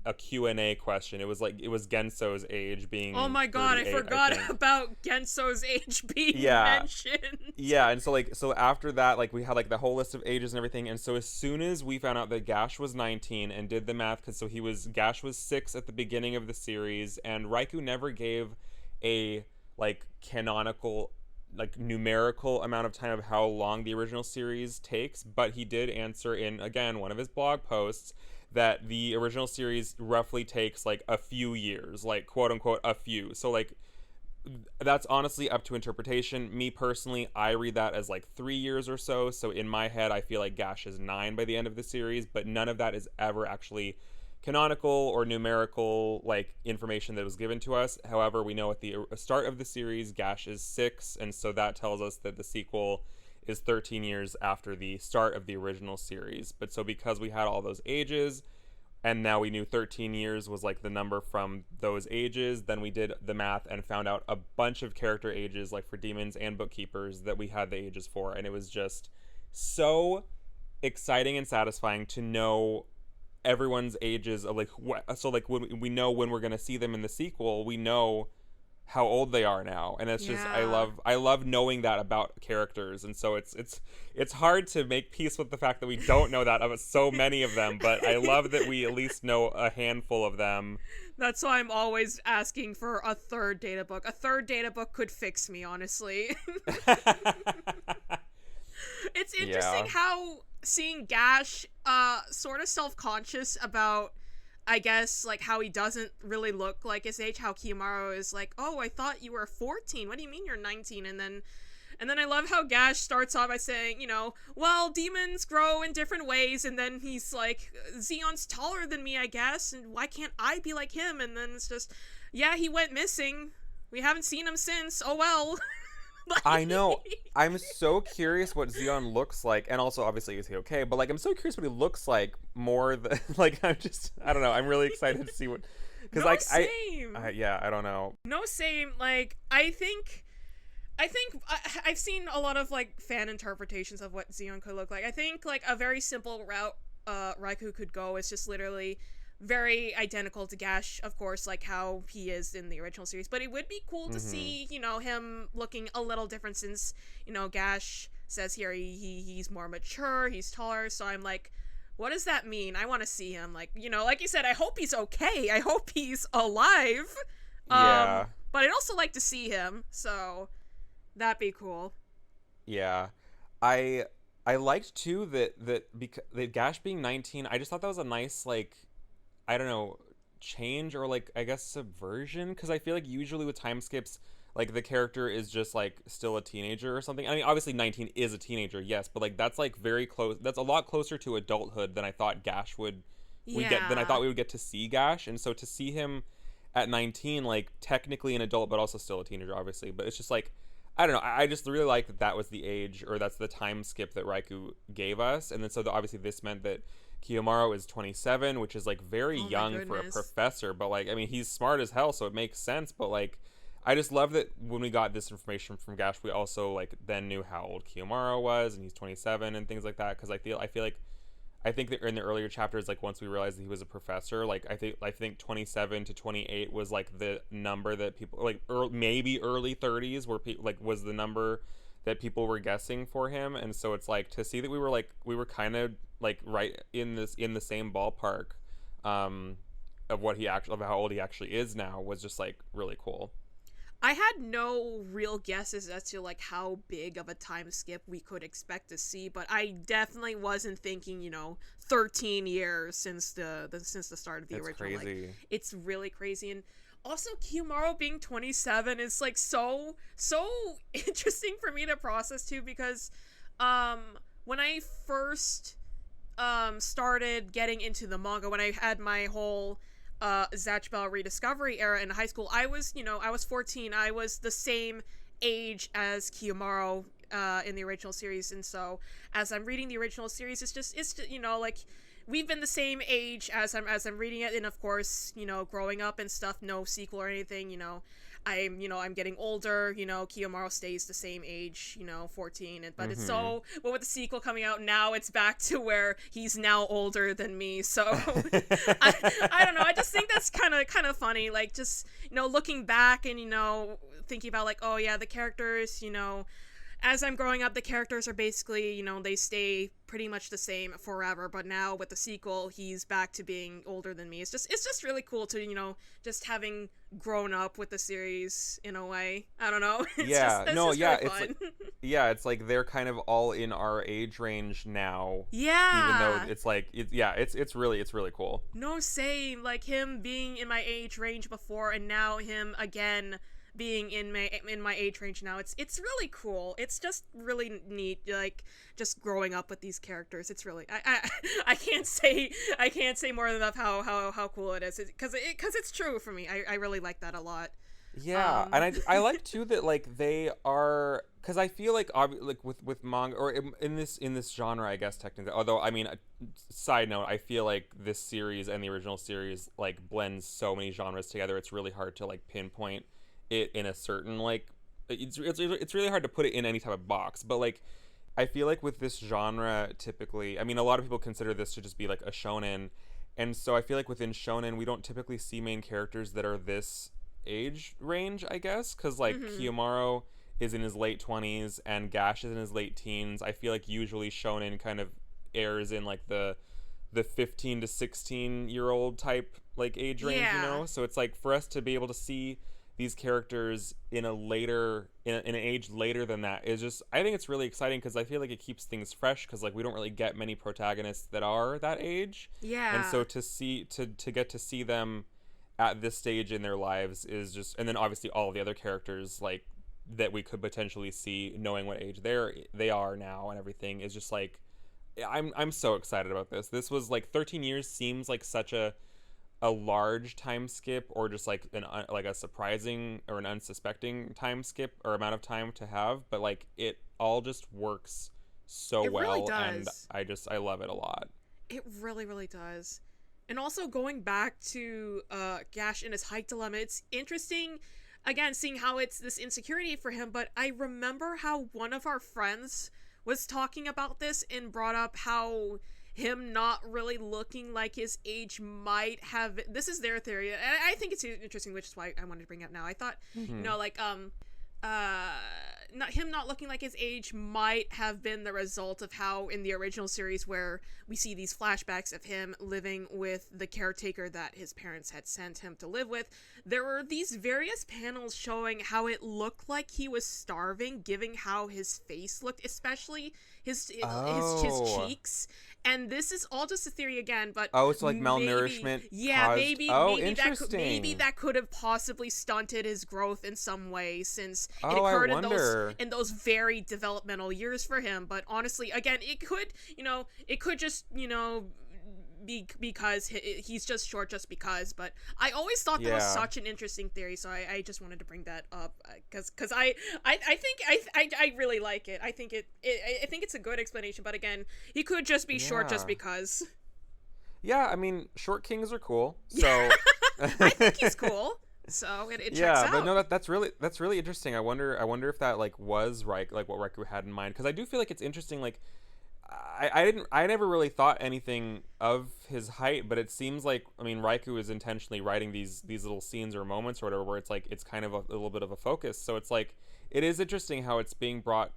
a Q&A question. It was Genso's age being... Oh my god, I forgot about Genso's age being mentioned. Yeah, and so after that, like, we had, like, the whole list of ages and everything, and so as soon as we found out that Gash was 19 and did the math, because Gash was 6 at the beginning of the series, and Raikou never gave a, like, canonical like numerical amount of time of how long the original series takes, but he did answer in, again, one of his blog posts that the original series roughly takes like a few years, like quote unquote a few. So like that's honestly up to interpretation. Me personally, I read that as like 3 years or so. So in my head, I feel like Gash is 9 by the end of the series, but none of that is ever actually canonical or numerical like information that was given to us. However, we know at the start of the series, Gash is 6, and so that tells us that the sequel is 13 years after the start of the original series. But so because we had all those ages, and now we knew 13 years was like the number from those ages, then we did the math and found out a bunch of character ages, like for demons and bookkeepers, that we had the ages for. And it was just so exciting and satisfying to know everyone's ages of like what. So like when we know when we're going to see them in the sequel, we know how old they are now, and it's just I love knowing that about characters. And so it's hard to make peace with the fact that we don't know that about so many of them, but I love that we at least know a handful of them. That's why I'm always asking for a third data book. A third data book could fix me, honestly. It's interesting how seeing Gash sort of self-conscious about, I guess, like how he doesn't really look like his age, how Kiyomaru is like, oh, I thought you were 14. What do you mean you're 19? And then I love how Gash starts off by saying, you know, well, demons grow in different ways. And then he's like, Zeon's taller than me, I guess. And why can't I be like him? And then it's just, yeah, he went missing. We haven't seen him since. Oh, well. Like, I know. I'm so curious what Zeon looks like, and also obviously is he okay? But like, I'm so curious what he looks like more than like. I don't know. I'm really excited to see what, because no, like same. I don't know. No, same. Like I think I've seen a lot of like fan interpretations of what Zeon could look like. I think like a very simple route Raikou could go is just literally very identical to Gash, of course, like how he is in the original series. But it would be cool to see, you know, him looking a little different, since, you know, Gash says here he's more mature, he's taller. So I'm like, what does that mean? I want to see him. Like, you know, like you said, I hope he's okay. I hope he's alive. Yeah. But I'd also like to see him. So that'd be cool. Yeah. I liked too that Gash being 19, I just thought that was a nice, like, I don't know, change or like I guess subversion, because I feel like usually with time skips, like the character is just like still a teenager or something. I mean, obviously 19 is a teenager, yes, but like that's like very close. That's a lot closer to adulthood than I thought Gash would than I thought we would get to see Gash. And so to see him at 19, like technically an adult, but also still a teenager, obviously. But it's just like, I don't know. I just really like that was the age, or that's the time skip that Raikou gave us. And then so obviously this meant that Kiyomaru is 27, which is like very young for a professor, but like, I mean, he's smart as hell, so it makes sense. But like, I just love that when we got this information from Gash, we also like then knew how old Kiyomaru was, and he's 27 and things like that. Because I think that in the earlier chapters, like once we realized that he was a professor, like I think 27 to 28 was like the number that people like maybe early 30s were was the number that people were guessing for him. And so it's like to see that we were kind of like right in the same ballpark of how old he actually is now was just like really cool. I had no real guesses as to like how big of a time skip we could expect to see, but I definitely wasn't thinking, you know, 13 years since the start of the original. Crazy. Like, it's really crazy. And also Kiyomaru being 27 is like so interesting for me to process too, because when I first started getting into the manga, when I had my whole Zatch Bell rediscovery era in high school, I was 14. I was the same age as Kiyomaru in the original series, and so as I'm reading the original series, it's just you know, like we've been the same age as I'm reading it, and of course, you know, growing up and stuff, no sequel or anything, you know, I'm getting older, you know, Kiyomaru stays the same age, you know, 14, but it's so, but with the sequel coming out now, it's back to where he's now older than me, so I don't know, I just think that's kind of funny, like, just, you know, looking back and, you know, thinking about, like, oh yeah, the characters, you know, as I'm growing up, the characters are basically, they stay pretty much the same forever, but now with the sequel, he's back to being older than me. It's just really cool to, just having grown up with the series in a way. I don't know. It's really fun. It's like they're kind of all in our age range now. Yeah. Even though it's like, it's really cool. No, same. Like him being in my age range before, and now him again being in my age range now. It's really cool. It's just really neat, like just growing up with these characters. It's really I can't say more than enough how cool it is, because it's true for me. I really like that a lot. Yeah, and I like too that like they are, because I feel like with manga, or in this genre, I guess technically. Although I mean, side note, I feel like this series and the original series like blends so many genres together. It's really hard to like pinpoint it in a certain like. It's really hard to put it in any type of box. But like, I feel like with this genre, typically, I mean, a lot of people consider this to just be like a shonen, and so I feel like within shonen, we don't typically see main characters that are this age range, I guess, because like Kiyomaru is in his late 20s and Gash is in his late teens. I feel like usually shonen kind of airs in like the 15 to 16-year-old type like age range, so it's like for us to be able to see these characters in an age later than that is just, I think it's really exciting, because I feel like it keeps things fresh, because like we don't really get many protagonists that are that age, and so to get to see them at this stage in their lives is just, and then obviously all of the other characters like that we could potentially see, knowing what age they are now and everything, is just like, I'm so excited about this. This was like 13 years seems like such a large time skip, or just like a surprising or an unsuspecting time skip or amount of time to have, but like it all just works so well, really does. And I love it a lot. It really, really does. And also going back to Gash and his height dilemma, it's interesting, again, seeing how it's this insecurity for him, but I remember how one of our friends was talking about this and brought up how him not really looking like his age might have, this is their theory, and I think it's interesting, which is why I wanted to bring it up now. I thought, him not looking like his age might have been the result of how in the original series, where we see these flashbacks of him living with the caretaker that his parents had sent him to live with, there were these various panels showing how it looked like he was starving, given how his face looked, especially his cheeks. And this is all just a theory again, but it's like malnourishment. Maybe that could have possibly stunted his growth in some way, since it occurred in those very developmental years for him. But honestly, again, it could just be because he's just short just because. But I always thought that was such an interesting theory, so I just wanted to bring that up, because I think I really like it. I think it's a good explanation, but again, he could just be short just because. Yeah, I mean, short kings are cool, so I think he's cool. So it checks out. But no, that's really interesting. I wonder if that like was right, like what Riku had in mind, because I do feel like it's interesting. Like I never really thought anything of his height, but it seems like, I mean, Riku is intentionally writing these little scenes or moments or whatever where it's like it's kind of a little bit of a focus. So it's like it is interesting how it's being brought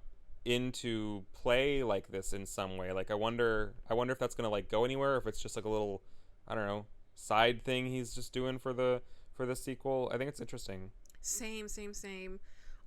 into play like this in some way. Like I wonder if that's gonna like go anywhere, if it's just like a little, I don't know, side thing he's just doing for the sequel. I think it's interesting. Same.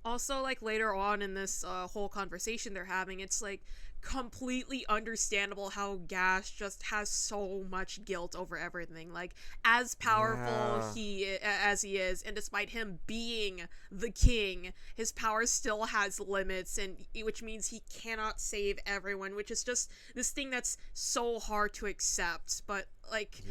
Also, like later on in this whole conversation they're having, it's like completely understandable how Gash just has so much guilt over everything. Like, as powerful as he is, and despite him being the king, his power still has limits, and which means he cannot save everyone, which is just this thing that's so hard to accept. But like,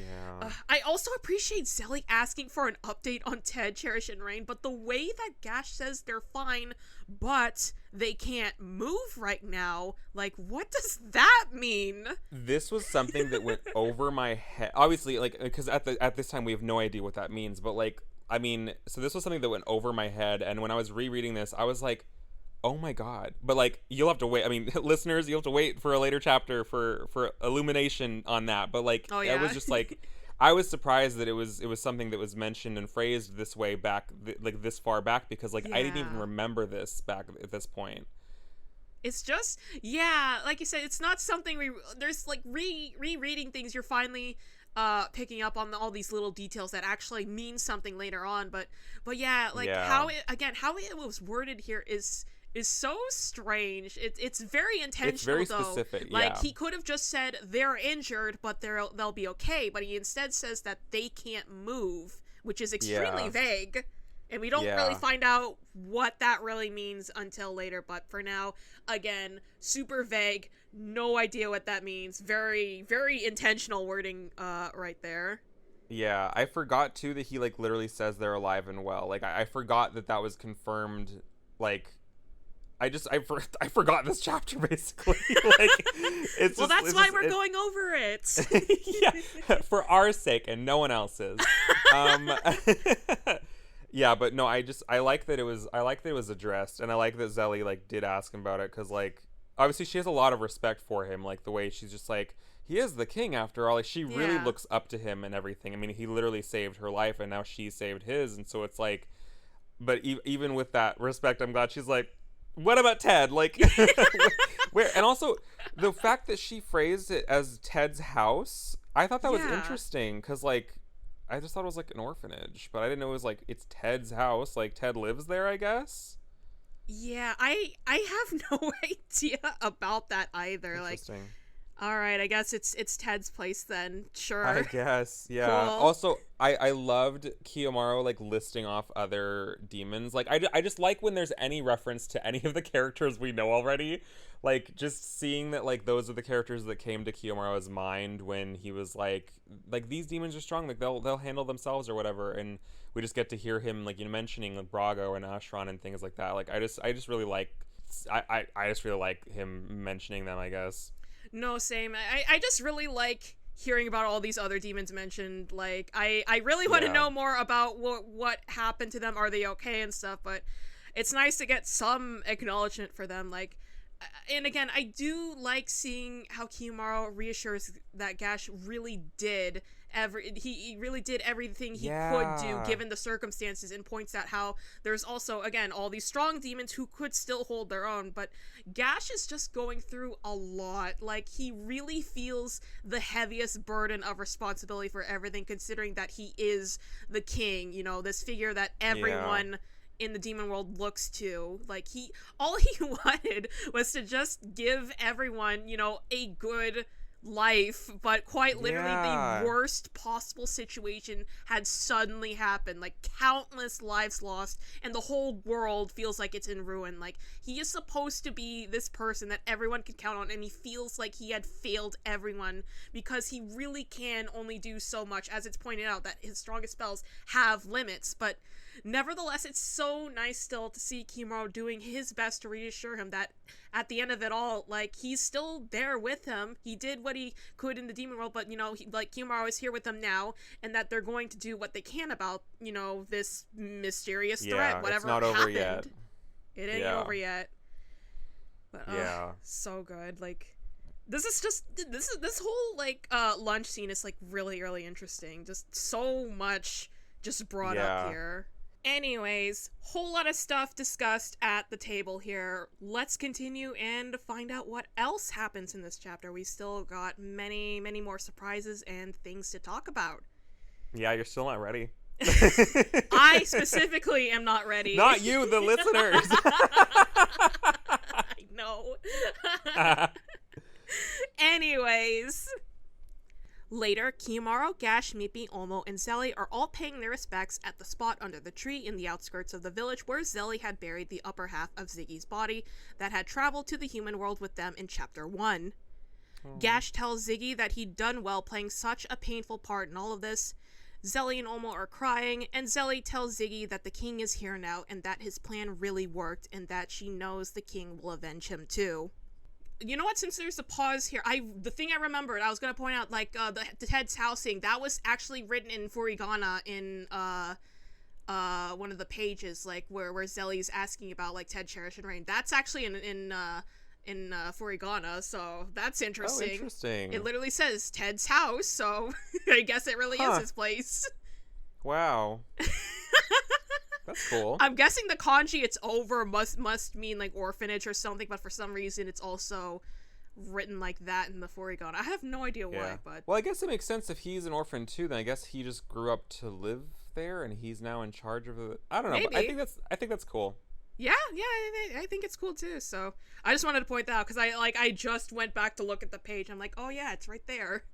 I also appreciate Zelly asking for an update on Ted, Cherish, and Rain, but the way that Gash says they're fine, but they can't move right now, like, what does that mean? This was something that went over my head. Obviously, like, because at this time we have no idea what that means, but like, I mean, so this was something that went over my head, and when I was rereading this, I was like, oh my god. But like, you'll have to wait, I mean, listeners, you'll have to wait for a later chapter for illumination on that, but like, it was just like, I was surprised that it was something that was mentioned and phrased this way back, like this far back, because like I didn't even remember this back at this point. It's just, yeah, like you said, it's not something there's like rereading things, you're finally picking up on all these little details that actually mean something later on, but yeah, like how it was worded here is so strange. It's very intentional. It's very specific. Like he could have just said they're injured, but they'll be okay, but he instead says that they can't move, which is extremely vague. And we don't really find out what that really means until later. But for now, again, super vague. No idea what that means. Very, very intentional wording right there. Yeah, I forgot, too, that he, like, literally says they're alive and well. Like, I forgot that was confirmed, like... I forgot this chapter, basically. Like, it's well, that's why we're going over it. Yeah, for our sake and no one else's. Yeah, but no, I like that it was addressed, and I like that Zelly like did ask him about it, because like obviously she has a lot of respect for him, like the way she's just like, he is the king after all. Like she really looks up to him and everything. I mean, he literally saved her life, and now she saved his, and so it's like, but even with that respect, I'm glad she's like, what about Ted? Like, where? And also the fact that she phrased it as Ted's house, I thought that was interesting, because like, I just thought it was like an orphanage, but I didn't know it was like, it's Ted's house. Like Ted lives there, I guess. Yeah, I have no idea about that either. Like, all right, I guess it's Ted's place then. Sure. I guess, yeah. Cool. Also, I loved Kiyomaru like listing off other demons. Like I just like when there's any reference to any of the characters we know already. Like just seeing that like those are the characters that came to Kiyomaru's mind when he was like these demons are strong, like they'll handle themselves or whatever, and we just get to hear him like, you know, mentioning like Brago and Ashran and things like that. Like I just really like I just really like him mentioning them, I guess. No, same. I just really like hearing about all these other demons mentioned. Like I really want to know more about what happened to them. Are they okay and stuff? But it's nice to get some acknowledgement for them. Like, and again, I do like seeing how Kiyomaru reassures that Gash really did he really did everything he could do given the circumstances, and points out how there's also, again, all these strong demons who could still hold their own, but Gash is just going through a lot. Like, he really feels the heaviest burden of responsibility for everything, considering that he is the king, you know, this figure that everyone in the demon world looks to. Like, all he wanted was to just give everyone, you know, a good life, but quite literally the worst possible situation had suddenly happened. Like, countless lives lost, and the whole world feels like it's in ruin. Like, he is supposed to be this person that everyone can count on, and he feels like he had failed everyone because he really can only do so much. As it's pointed out, that his strongest spells have limits, but nevertheless, it's so nice still to see Kiyomaru doing his best to reassure him that at the end of it all, like, he's still there with him. He did what he could in the demon world, but, you know, Kiyomaru is here with them now, and that they're going to do what they can about, you know, this mysterious threat, whatever it's not happened. Over yet. It ain't over yet. But, so good. Like, this whole, like, lunch scene is, like, really, really interesting. Just so much just brought up here. Anyways, whole lot of stuff discussed at the table here. Let's continue and find out what else happens in this chapter. We still got many, many more surprises and things to talk about. Yeah, you're still not ready. I specifically am not ready. Not you, the listeners. I know. Anyways... Later, Kiyomaru, Gash, Mippi, Olmo, and Zelly are all paying their respects at the spot under the tree in the outskirts of the village where Zelly had buried the upper half of Ziggy's body that had traveled to the human world with them in Chapter 1. Gash tells Ziggy that he'd done well playing such a painful part in all of this. Zelly and Olmo are crying, and Zelly tells Ziggy that the king is here now and that his plan really worked and that she knows the king will avenge him too. You know what, since there's a pause here, the thing I remembered, I was going to point out, like, the Ted's housing, that was actually written in furigana in, one of the pages, like, where Zelly's asking about, like, Ted, Cherish, and Rain. That's actually in furigana, so that's interesting. Oh, interesting. It literally says Ted's house, so I guess it really is his place. Wow. That's cool. I'm guessing the kanji it's over must mean like orphanage or something, but for some reason it's also written like that in the Furigon. I have no idea why, but... Well, I guess it makes sense if he's an orphan too, then I guess he just grew up to live there and he's now in charge of the... I don't know, Maybe. but I think that's cool. Yeah, I think it's cool too, so... I just wanted to point that out, because I just went back to look at the page, I'm like, oh yeah, it's right there.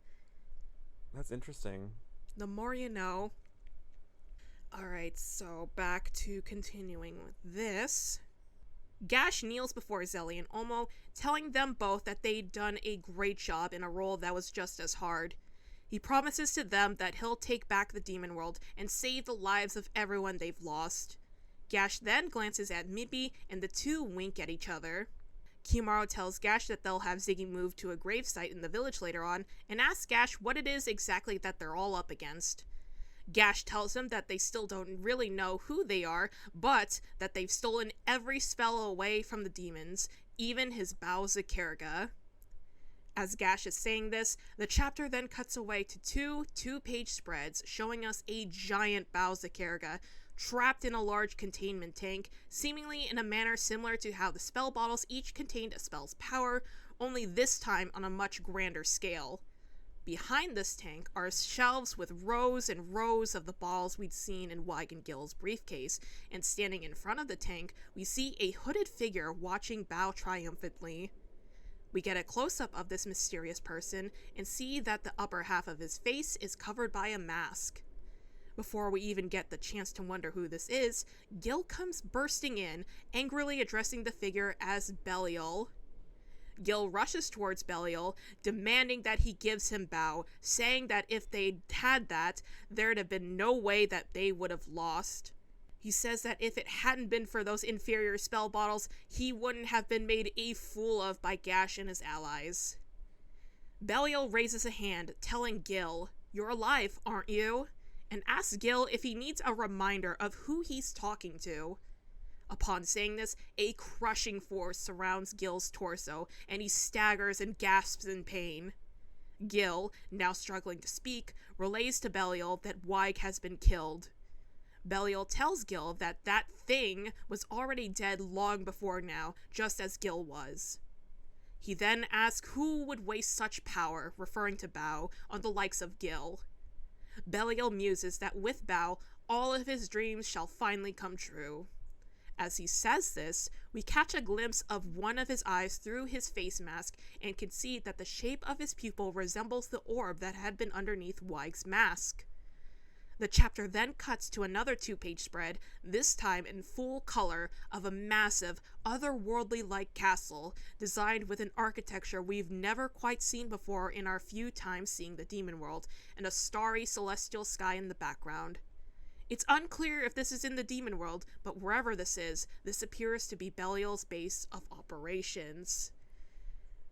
That's interesting. The more you know. Alright, so back to continuing with this. Gash kneels before Zelly and Omo, telling them both that they'd done a great job in a role that was just as hard. He promises to them that he'll take back the demon world and save the lives of everyone they've lost. Gash then glances at Mippy, and the two wink at each other. Kimaru tells Gash that they'll have Ziggy move to a gravesite in the village later on, and asks Gash what it is exactly that they're all up against. Gash tells him that they still don't really know who they are, but that they've stolen every spell away from the demons, even his Baou Zakerga. As Gash is saying this, the chapter then cuts away to two-page spreads showing us a giant Baou Zakerga trapped in a large containment tank, seemingly in a manner similar to how the spell bottles each contained a spell's power, only this time on a much grander scale. Behind this tank are shelves with rows and rows of the bottles we'd seen in Wag and Gill's briefcase, and standing in front of the tank, we see a hooded figure watching Baou triumphantly. We get a close-up of this mysterious person, and see that the upper half of his face is covered by a mask. Before we even get the chance to wonder who this is, Gill comes bursting in, angrily addressing the figure as Belial. Gill rushes towards Belial, demanding that he gives him Baou, saying that if they'd had that, there'd have been no way that they would have lost. He says that if it hadn't been for those inferior spell bottles, he wouldn't have been made a fool of by Gash and his allies. Belial raises a hand, telling Gill, "You're alive, aren't you?" and asks Gill if he needs a reminder of who he's talking to. Upon saying this, a crushing force surrounds Gill's torso, and he staggers and gasps in pain. Gill, now struggling to speak, relays to Belial that Wag has been killed. Belial tells Gill that that thing was already dead long before now, just as Gill was. He then asks who would waste such power, referring to Baou, on the likes of Gill. Belial muses that with Baou, all of his dreams shall finally come true. As he says this, we catch a glimpse of one of his eyes through his face mask and can see that the shape of his pupil resembles the orb that had been underneath Wag's mask. The chapter then cuts to another two-page spread, this time in full color, of a massive, otherworldly-like castle, designed with an architecture we've never quite seen before in our few times seeing the demon world, and a starry celestial sky in the background. It's unclear if this is in the demon world, but wherever this is, this appears to be Belial's base of operations.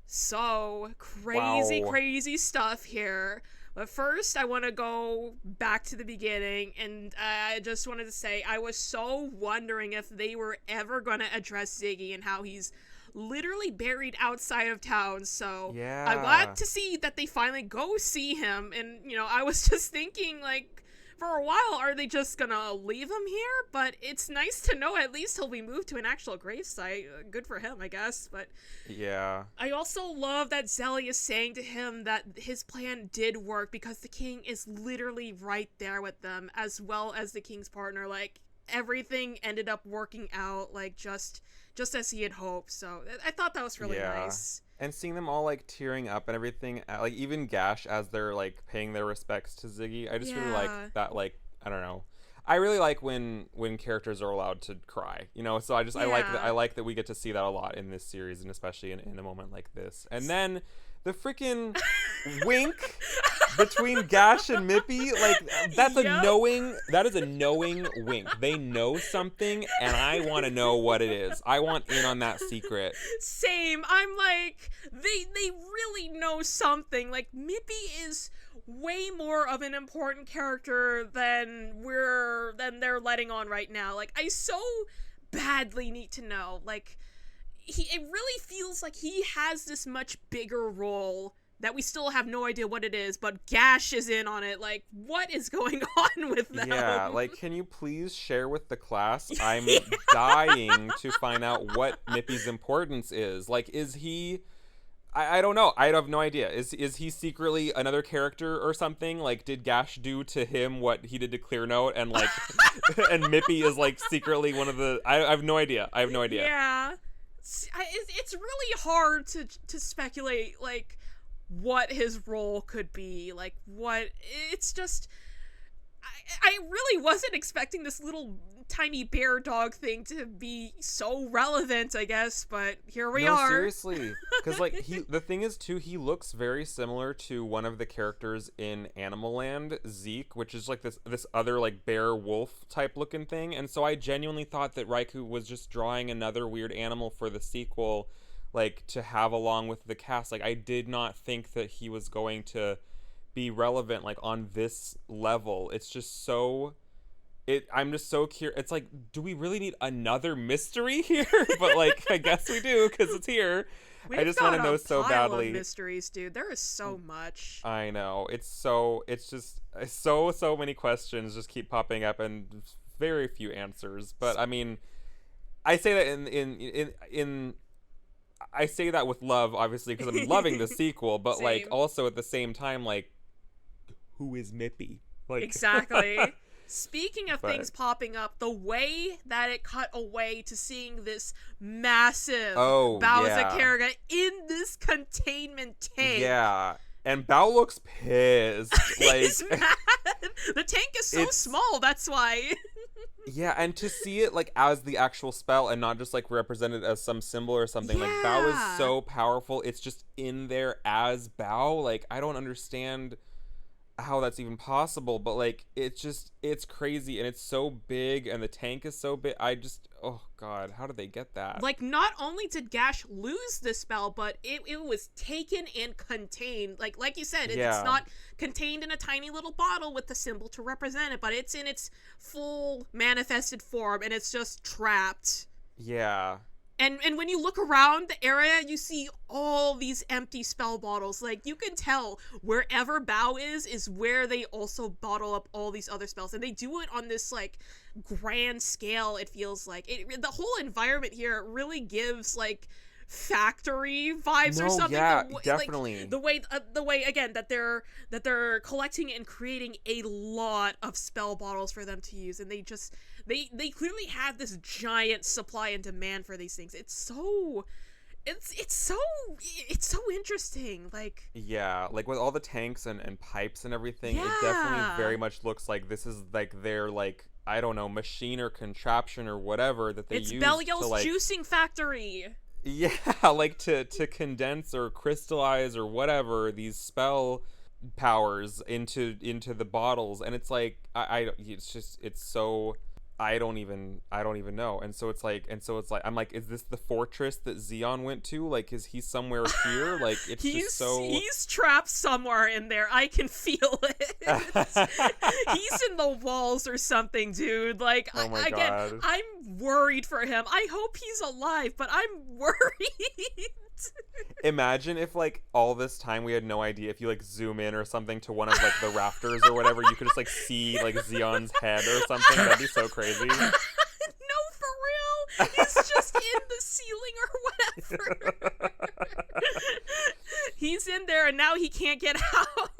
So, crazy stuff here. But first, I want to go back to the beginning, and I just wanted to say I was so wondering if they were ever going to address Ziggy and how he's literally buried outside of town, so yeah. I'm glad to see that they finally go see him, and, you know, I was just thinking, like, for a while, are they just gonna leave him here? But it's nice to know at least he'll be moved to an actual gravesite. Good for him, I guess, but... Yeah. I also love that Zelly is saying to him that his plan did work because the king is literally right there with them, as well as the king's partner. Like, everything ended up working out, like, just as he had hoped, so I thought that was really nice. And seeing them all, like, tearing up and everything, like, even Gash, as they're, like, paying their respects to Ziggy, I just really like that, like, I don't know. I really like when characters are allowed to cry, you know, so I like that we get to see that a lot in this series, and especially in a moment like this. And then the freaking wink between Gash and Mippy, like, that is a knowing wink. They know something, and I want to know what it is. I want in on that secret. Same. I'm like, they really know something. Like, Mippy is way more of an important character than they're letting on right now. Like, I so badly need to know. Like, it really feels like he has this much bigger role that we still have no idea what it is, but Gash is in on it. Like, what is going on with them? Yeah, like, can you please share with the class? I'm dying to find out what Mippy's importance is. Like, is he... I don't know. I have no idea. Is he secretly another character or something? Like, did Gash do to him what he did to Clear Note? And, like, and Mippy is, like, secretly one of the... I have no idea. Yeah. It's really hard to speculate, like, what his role could be. Like, what... It's just... I really wasn't expecting this little tiny bear dog thing to be so relevant, I guess, but here we are. Seriously. Because, like, the thing is, too, he looks very similar to one of the characters in Animal Land, Zeke, which is, like, this other, like, bear-wolf type looking thing. And so I genuinely thought that Raikou was just drawing another weird animal for the sequel, like, to have along with the cast. Like, I did not think that he was going to be relevant, like, on this level. It's just so... I'm just so curious. It's like, do we really need another mystery here? But, like, I guess we do, because it's here. I just want to know so badly. Of mysteries, dude. There is so much. I know. It's just so many questions just keep popping up and very few answers. But I mean, I say that in I say that with love, obviously, because I'm loving the sequel. But Same. Like, also at the same time, like, who is Mippy? Like, exactly. Speaking of things popping up, the way it cut away to seeing this massive Baou Karga in this containment tank. Yeah. And Baou looks pissed. Like, he's mad. The tank is so small, that's why. Yeah, and to see it, like, as the actual spell and not just, like, represented as some symbol or something. Yeah. Like, Baou is so powerful. It's just in there as Baou. Like, I don't understand how that's even possible, but, like, it's crazy, and it's so big, and the tank is so big. Oh god, how did they get that? Like, not only did Gash lose the spell, but it was taken and contained. Like you said, it's not contained in a tiny little bottle with the symbol to represent it, but it's in its full manifested form, and it's just trapped. Yeah. And when you look around the area, you see all these empty spell bottles. Like, you can tell wherever Baou is where they also bottle up all these other spells. And they do it on this, like, grand scale, it feels like. The whole environment here really gives, like, factory vibes or something. Yeah, definitely. Like, the way again that they're collecting and creating a lot of spell bottles for them to use, and they clearly have this giant supply and demand for these things. It's so interesting. Like, yeah, like with all the tanks and pipes and everything, it definitely very much looks like this is like their, like, I don't know, machine or contraption or whatever that they use. It's Belial's juicing factory. Yeah, like to condense or crystallize or whatever these spell powers into the bottles, and it's like it's so I don't even know. And so it's like I'm like, is this the fortress that Zeon went to? Like, is he somewhere here? Like, it's he's trapped somewhere in there. I can feel it. He's in the walls or something, dude. Like, oh my God. I'm worried for him. I hope he's alive, but I'm worried. Imagine if, like, all this time we had no idea. If you, like, zoom in or something to one of, like, the rafters or whatever, you could just, like, see, like, Zeon's head or something. That'd be so crazy. No, for real. He's just in the ceiling or whatever. He's in there and now he can't get out.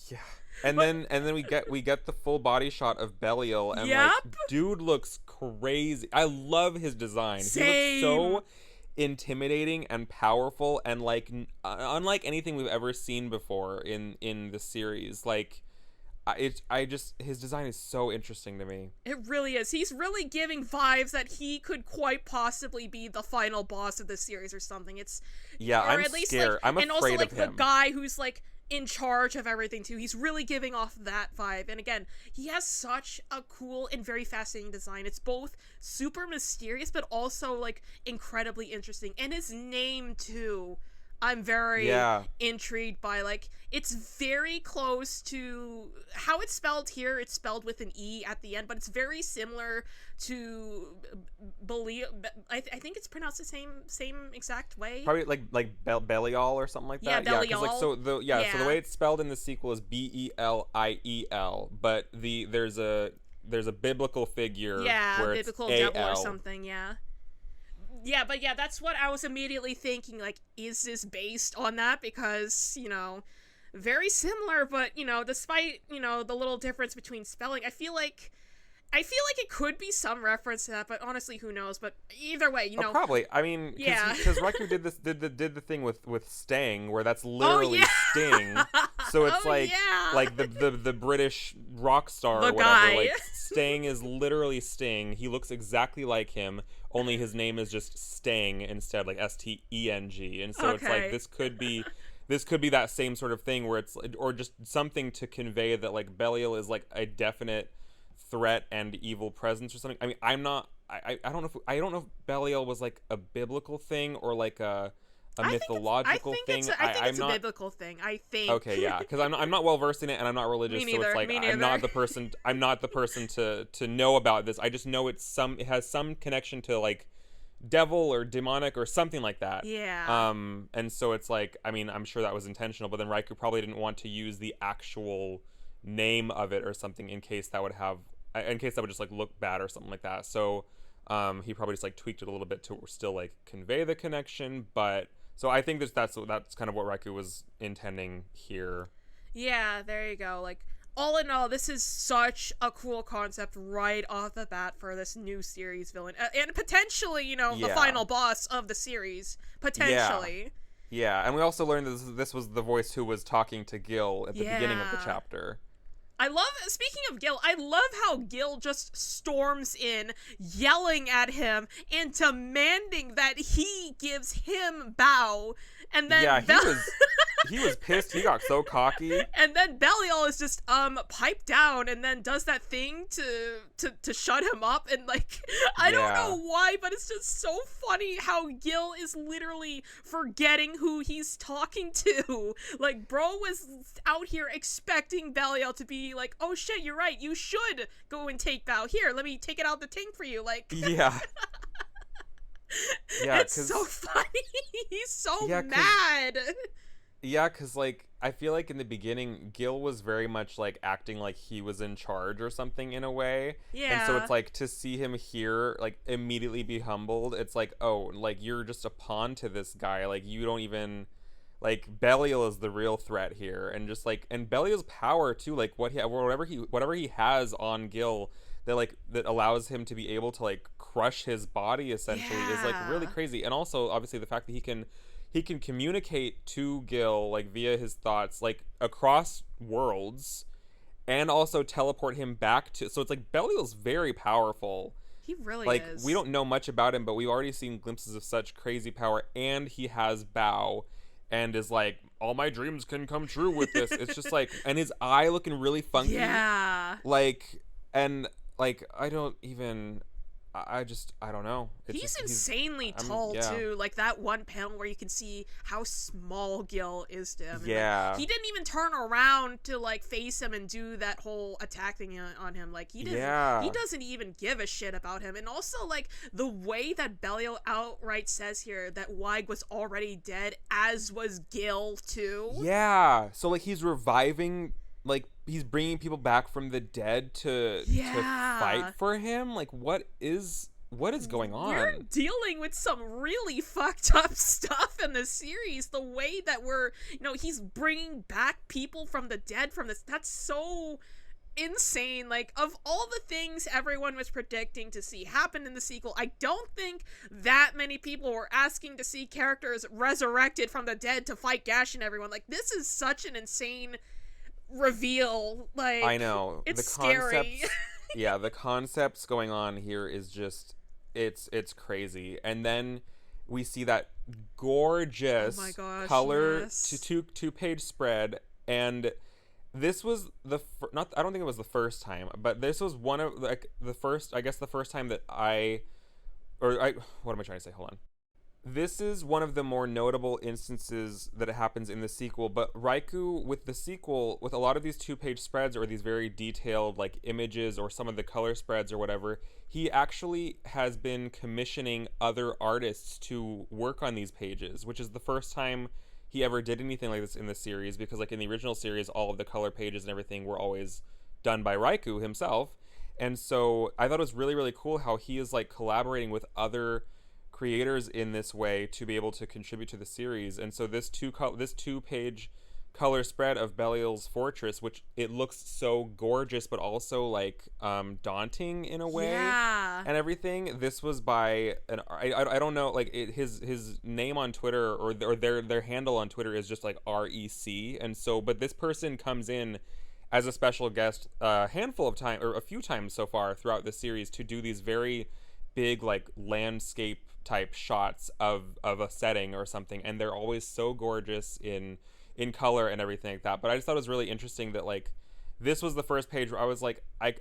Yeah. And then we get the full body shot of Belial, and like, dude looks crazy. I love his design. Same. He looks so intimidating and powerful, and like unlike anything we've ever seen before in the series. Like, his design is so interesting to me. It really is. He's really giving vibes that he could quite possibly be the final boss of the series or something. I'm scared. Like, I'm afraid of him. And also, like, the guy who's like in charge of everything too. He's really giving off that vibe. And again, he has such a cool and very fascinating design. It's both super mysterious but also like incredibly interesting. And his name too. I'm very Yeah. intrigued by, like, it's very close to how it's spelled here. It's spelled with an E at the end, but it's very similar to Belial. I think it's pronounced the same exact way. Probably like Belial or something like Yeah, that. Yeah, Belial. like so the way it's spelled in the sequel is Beliel, but there's a biblical figure where biblical it's devil AL. or something. Yeah, but yeah, that's what I was immediately thinking, like, is this based on that? Because, very similar, but, despite, the little difference between spelling, I feel like it could be some reference to that, but honestly, who knows? But either way, probably. I mean, because Riker did the thing with Stang, where that's literally Sting. So it's like the British rock star the or whatever. guy. Like Stang is literally Sting. He looks exactly like him, only his name is just Stang instead, like Steng. And so it's like this could be that same sort of thing where it's, or just something to convey that like Belial is like a definite threat and evil presence or something. I mean, I don't know if Belial was like a biblical thing or like a mythological thing. I think it's a biblical thing. I think. Okay, yeah, because I'm not well versed in it and I'm not religious, so it's like I'm not the person to know about this. I just know it has some connection to like devil or demonic or something like that. Yeah. And so it's like, I mean, I'm sure that was intentional, but then Riker probably didn't want to use the actual name of it or something in case that would just like look bad or something like that. So he probably just like tweaked it a little bit to still like convey the connection. But so I think that's kind of what Riker was intending here. Yeah, there you go. Like, all in all, this is such a cool concept right off the bat for this new series villain, and potentially, the final boss of the series, potentially. Yeah, and we also learned that this was the voice who was talking to Gil at the beginning of the chapter. Speaking of Gil, I love how Gil just storms in, yelling at him and demanding that he gives him Baou. And then he was pissed. He got so cocky. And then Belial is just piped down and then does that thing to shut him up, and like I don't know why, but it's just so funny how Gil is literally forgetting who he's talking to. Like, bro was out here expecting Belial to be like, oh shit, you're right, you should go and take Baou. Here, let me take it out the tank for you. Like, yeah. Yeah, it's so funny. He's so mad. Yeah, because, like, I feel like in the beginning, Gil was very much, like, acting like he was in charge or something in a way. Yeah. And so it's, like, to see him here, like, immediately be humbled, it's like, oh, like, you're just a pawn to this guy. Like, you don't even... Like, Belial is the real threat here. And just, like... And Belial's power, too, like, whatever he has on Gil... that allows him to be able to like crush his body essentially is like really crazy. And also obviously the fact that he can communicate to Gil like via his thoughts like across worlds and also teleport him back to, so it's like Belial's very powerful. He really like is. We don't know much about him, but we've already seen glimpses of such crazy power, and he has Baou and is like, all my dreams can come true with this. It's just like, and his eye looking really funky. Yeah. Like, and like, I don't know. He's insanely tall, too. Like, that one panel where you can see how small Gil is to him. Yeah. And, like, he didn't even turn around to, like, face him and do that whole attack thing on him. Like, he doesn't even give a shit about him. And also, like, the way that Belial outright says here that Weig was already dead, as was Gil, too. Yeah. So, like, he's reviving... Like, he's bringing people back from the dead to fight for him? Like, what is going on? We're dealing with some really fucked up stuff in this series. The way that he's bringing back people from the dead from this, that's so insane. Like, of all the things everyone was predicting to see happen in the sequel, I don't think that many people were asking to see characters resurrected from the dead to fight Gash and everyone. Like, this is such an insane reveal. Like, I know it's the scary. Yeah, the concepts going on here is just it's crazy. And then we see that gorgeous color two-page spread, and this was I don't think it was the first time, but this was one of like the first time that what am I trying to say? Hold on. This is one of the more notable instances that it happens in the sequel, but Raikou with the sequel, with a lot of these 2-page spreads or these very detailed like images or some of the color spreads or whatever, he actually has been commissioning other artists to work on these pages, which is the first time he ever did anything like this in the series, because like in the original series, all of the color pages and everything were always done by Raikou himself. And so I thought it was really, really cool how he is like collaborating with other creators in this way to be able to contribute to the series. And so this 2-page color spread of Belial's fortress, which it looks so gorgeous but also like daunting in a way, and everything. This was by an I don't know, like his name on Twitter or their handle on Twitter is just like REC, and so but this person comes in as a special guest a handful of time or a few times so far throughout the series to do these very big like landscape type shots of a setting or something, and they're always so gorgeous in color and everything like that. But I just thought it was really interesting that like this was the first page where I was like I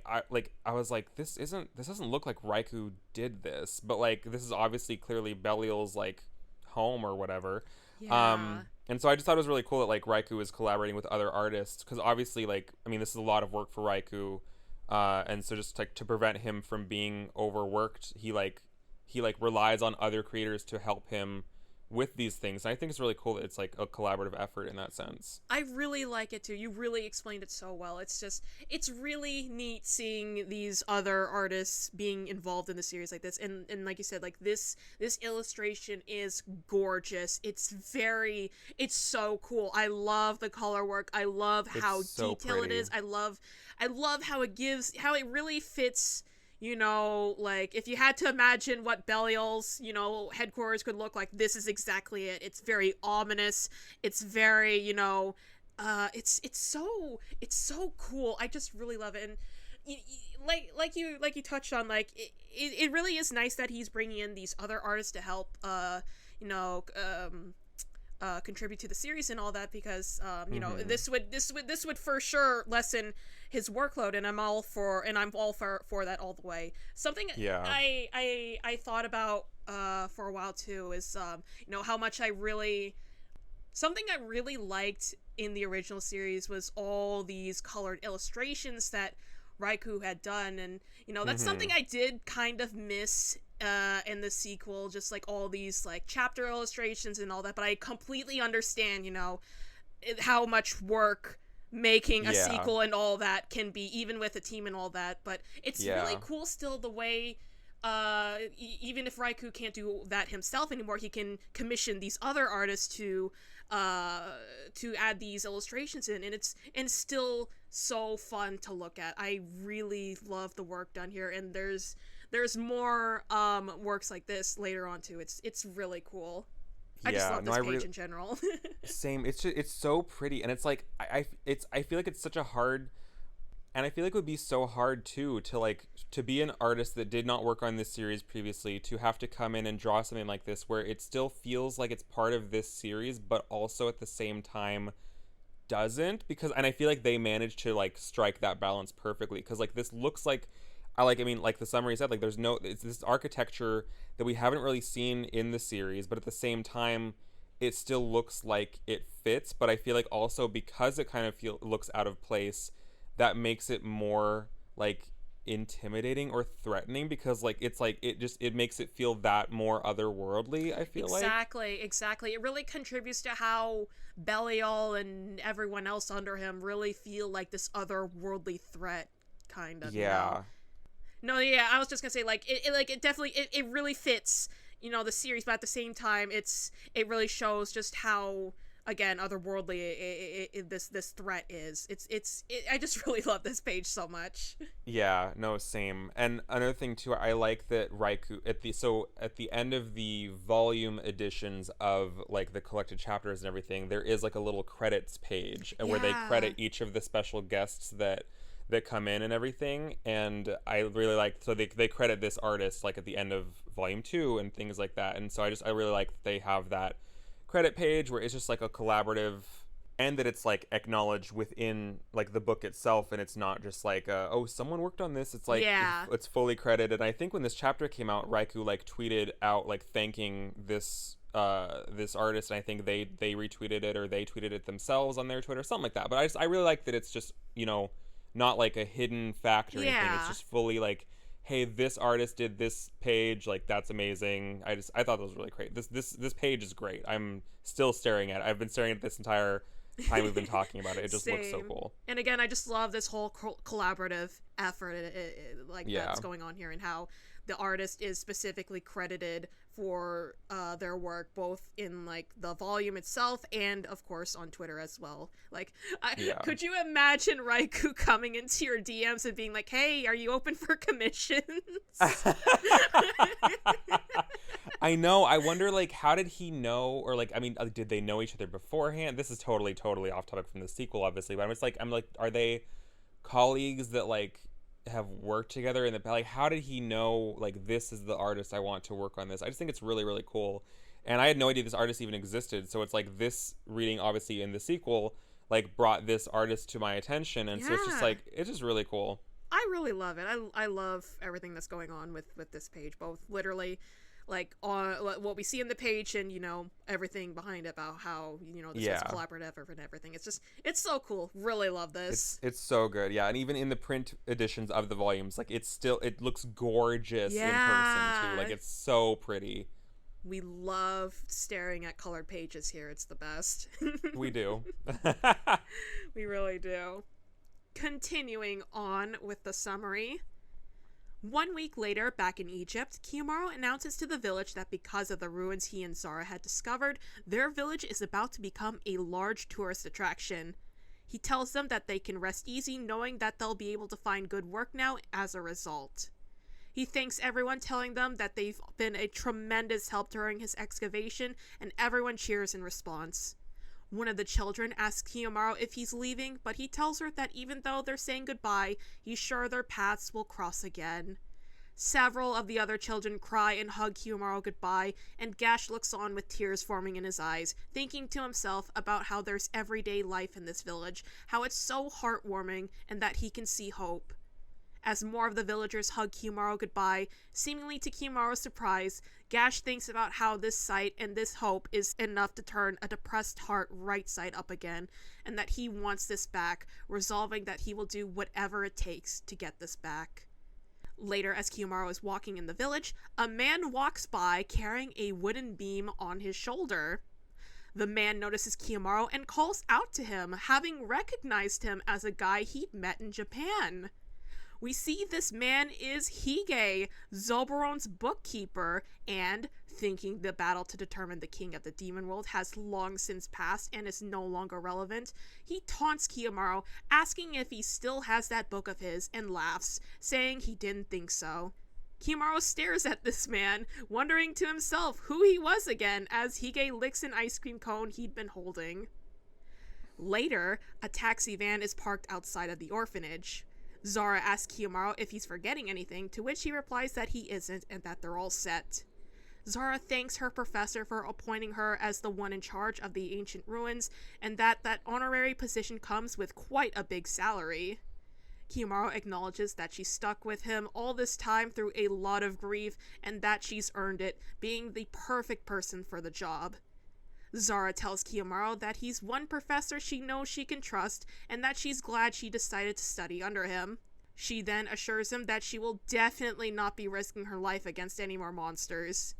was like this doesn't look like Raikou did this, but like this is obviously clearly Belial's like home or whatever. And so I just thought it was really cool that like Raikou is collaborating with other artists, because obviously like I mean this is a lot of work for Raikou, and so just like to prevent him from being overworked, he relies on other creators to help him with these things. And I think it's really cool that it's like a collaborative effort in that sense. I really like it too. You really explained it so well. It's really neat seeing these other artists being involved in the series like this. And like you said, like this illustration is gorgeous. It's so cool. I love the color work. I love how so detailed pretty. it is. I love how it really fits. You know, like, if you had to imagine what Belial's, you know, headquarters could look like, this is exactly it. It's very ominous. It's very, you know, it's so cool. I just really love it. And like you touched on, like, it really is nice that he's bringing in these other artists to help, contribute to the series and all that, because you know, this would for sure lessen his workload, and I'm all for that all the way. Something I thought about for a while too is you know, how much something I really liked in the original series was all these colored illustrations that Raikou had done, and you know, that's something I did kind of miss in the sequel, just like all these like chapter illustrations and all that. But I completely understand, you know, how much work making a sequel and all that can be, even with a team and all that. But it's really cool still the way even if Raikou can't do that himself anymore, he can commission these other artists to add these illustrations in, and it's still so fun to look at. I really love the work done here, and there's more works like this later on too. It's really cool. I just love this page in general. Same. It's so pretty, and it's like I feel like it's such a hard, and I feel like it would be so hard too to be an artist that did not work on this series previously, to have to come in and draw something like this where it still feels like it's part of this series but also at the same time doesn't, and I feel like they managed to like strike that balance perfectly, because like this looks like I mean, like the summary said, like it's this architecture that we haven't really seen in the series, but at the same time, it still looks like it fits. But I feel like also because it kind of looks out of place, that makes it more like intimidating or threatening, because like it makes it feel that more otherworldly. I feel exactly. It really contributes to how Belial and everyone else under him really feel like this otherworldly threat, kind of. Yeah. You know? No, yeah, I was just gonna say, like, it definitely, it really fits, you know, the series, but at the same time, it really shows just how, again, otherworldly this threat is. I just really love this page so much. Yeah, no, same. And another thing too, I like that Raikou at the end of the volume editions of like the collected chapters and everything, there is like a little credits page where they credit each of the special guests that come in and everything, and I really like, so they credit this artist like at the end of volume 2 and things like that, and so I really like that they have that credit page where it's just like a collaborative and that it's like acknowledged within like the book itself, and it's not just like oh, someone worked on this. It's like it's fully credited. And I think when this chapter came out, Raikou like tweeted out like thanking this artist, and I think they retweeted it, or they tweeted it themselves on their Twitter, something like that. But I really like that it's just, you know, not like a hidden fact or anything. It's just fully like, hey, this artist did this page, like that's amazing. I thought that was really great. This page is great. I'm still staring at it. I've been staring at this entire time we've been talking about it. It just looks so cool. And again, I just love this whole collaborative effort that's going on here, and how the artist is specifically credited for their work, both in like the volume itself and of course on Twitter as well. Like, could you imagine Raikou coming into your DMs and being like, hey, are you open for commissions? I know. I wonder, like, how did he know? Or, like, I mean, did they know each other beforehand? This is totally off topic from the sequel, obviously. But I'm like, are they colleagues that, like, have worked together in the like, how did he know, like, this is the artist I want to work on this? I just think it's really, really cool. And I had no idea this artist even existed. So it's like this reading, obviously, in the sequel, like, brought this artist to my attention. And so it's just, like, it's just really cool. I really love it. I love everything that's going on with this page, both literally like on what we see in the page and, you know, everything behind it about how, you know, this is collaborative effort and everything. It's so cool. Really love this. It's so good. Yeah. And even in the print editions of the volumes, like, it looks gorgeous in person too. Like, it's so pretty. We love staring at colored pages here. It's the best. We do. We really do. Continuing on with the summary. 1 week later, back in Egypt, Kiyomaru announces to the village that because of the ruins he and Zara had discovered, their village is about to become a large tourist attraction. He tells them that they can rest easy knowing that they'll be able to find good work now as a result. He thanks everyone, telling them that they've been a tremendous help during his excavation, and everyone cheers in response. One of the children asks Kiyomaru if he's leaving, but he tells her that even though they're saying goodbye, he's sure their paths will cross again. Several of the other children cry and hug Kiyomaru goodbye, and Gash looks on with tears forming in his eyes, thinking to himself about how there's everyday life in this village, how it's so heartwarming, and that he can see hope. As more of the villagers hug Kiyomaru goodbye, seemingly to Kiyomaru's surprise, Gash thinks about how this sight and this hope is enough to turn a depressed heart right side up again, and that he wants this back, resolving that he will do whatever it takes to get this back. Later, as Kiyomaru is walking in the village, a man walks by carrying a wooden beam on his shoulder. The man notices Kiyomaru and calls out to him, having recognized him as a guy he'd met in Japan. We see this man is Hige, Zoberon's bookkeeper, and, thinking the battle to determine the king of the demon world has long since passed and is no longer relevant, he taunts Kiyomaru, asking if he still has that book of his, and laughs, saying he didn't think so. Kiyomaru stares at this man, wondering to himself who he was again, as Hige licks an ice cream cone he'd been holding. Later, a taxi van is parked outside of the orphanage. Zara asks Kiyomaru if he's forgetting anything, to which he replies that he isn't and that they're all set. Zara thanks her professor for appointing her as the one in charge of the ancient ruins, and that honorary position comes with quite a big salary. Kiyomaru acknowledges that she's stuck with him all this time through a lot of grief, and that she's earned it, being the perfect person for the job. Zara tells Kiyomaru that he's one professor she knows she can trust, and that she's glad she decided to study under him. She then assures him that she will definitely not be risking her life against any more monsters.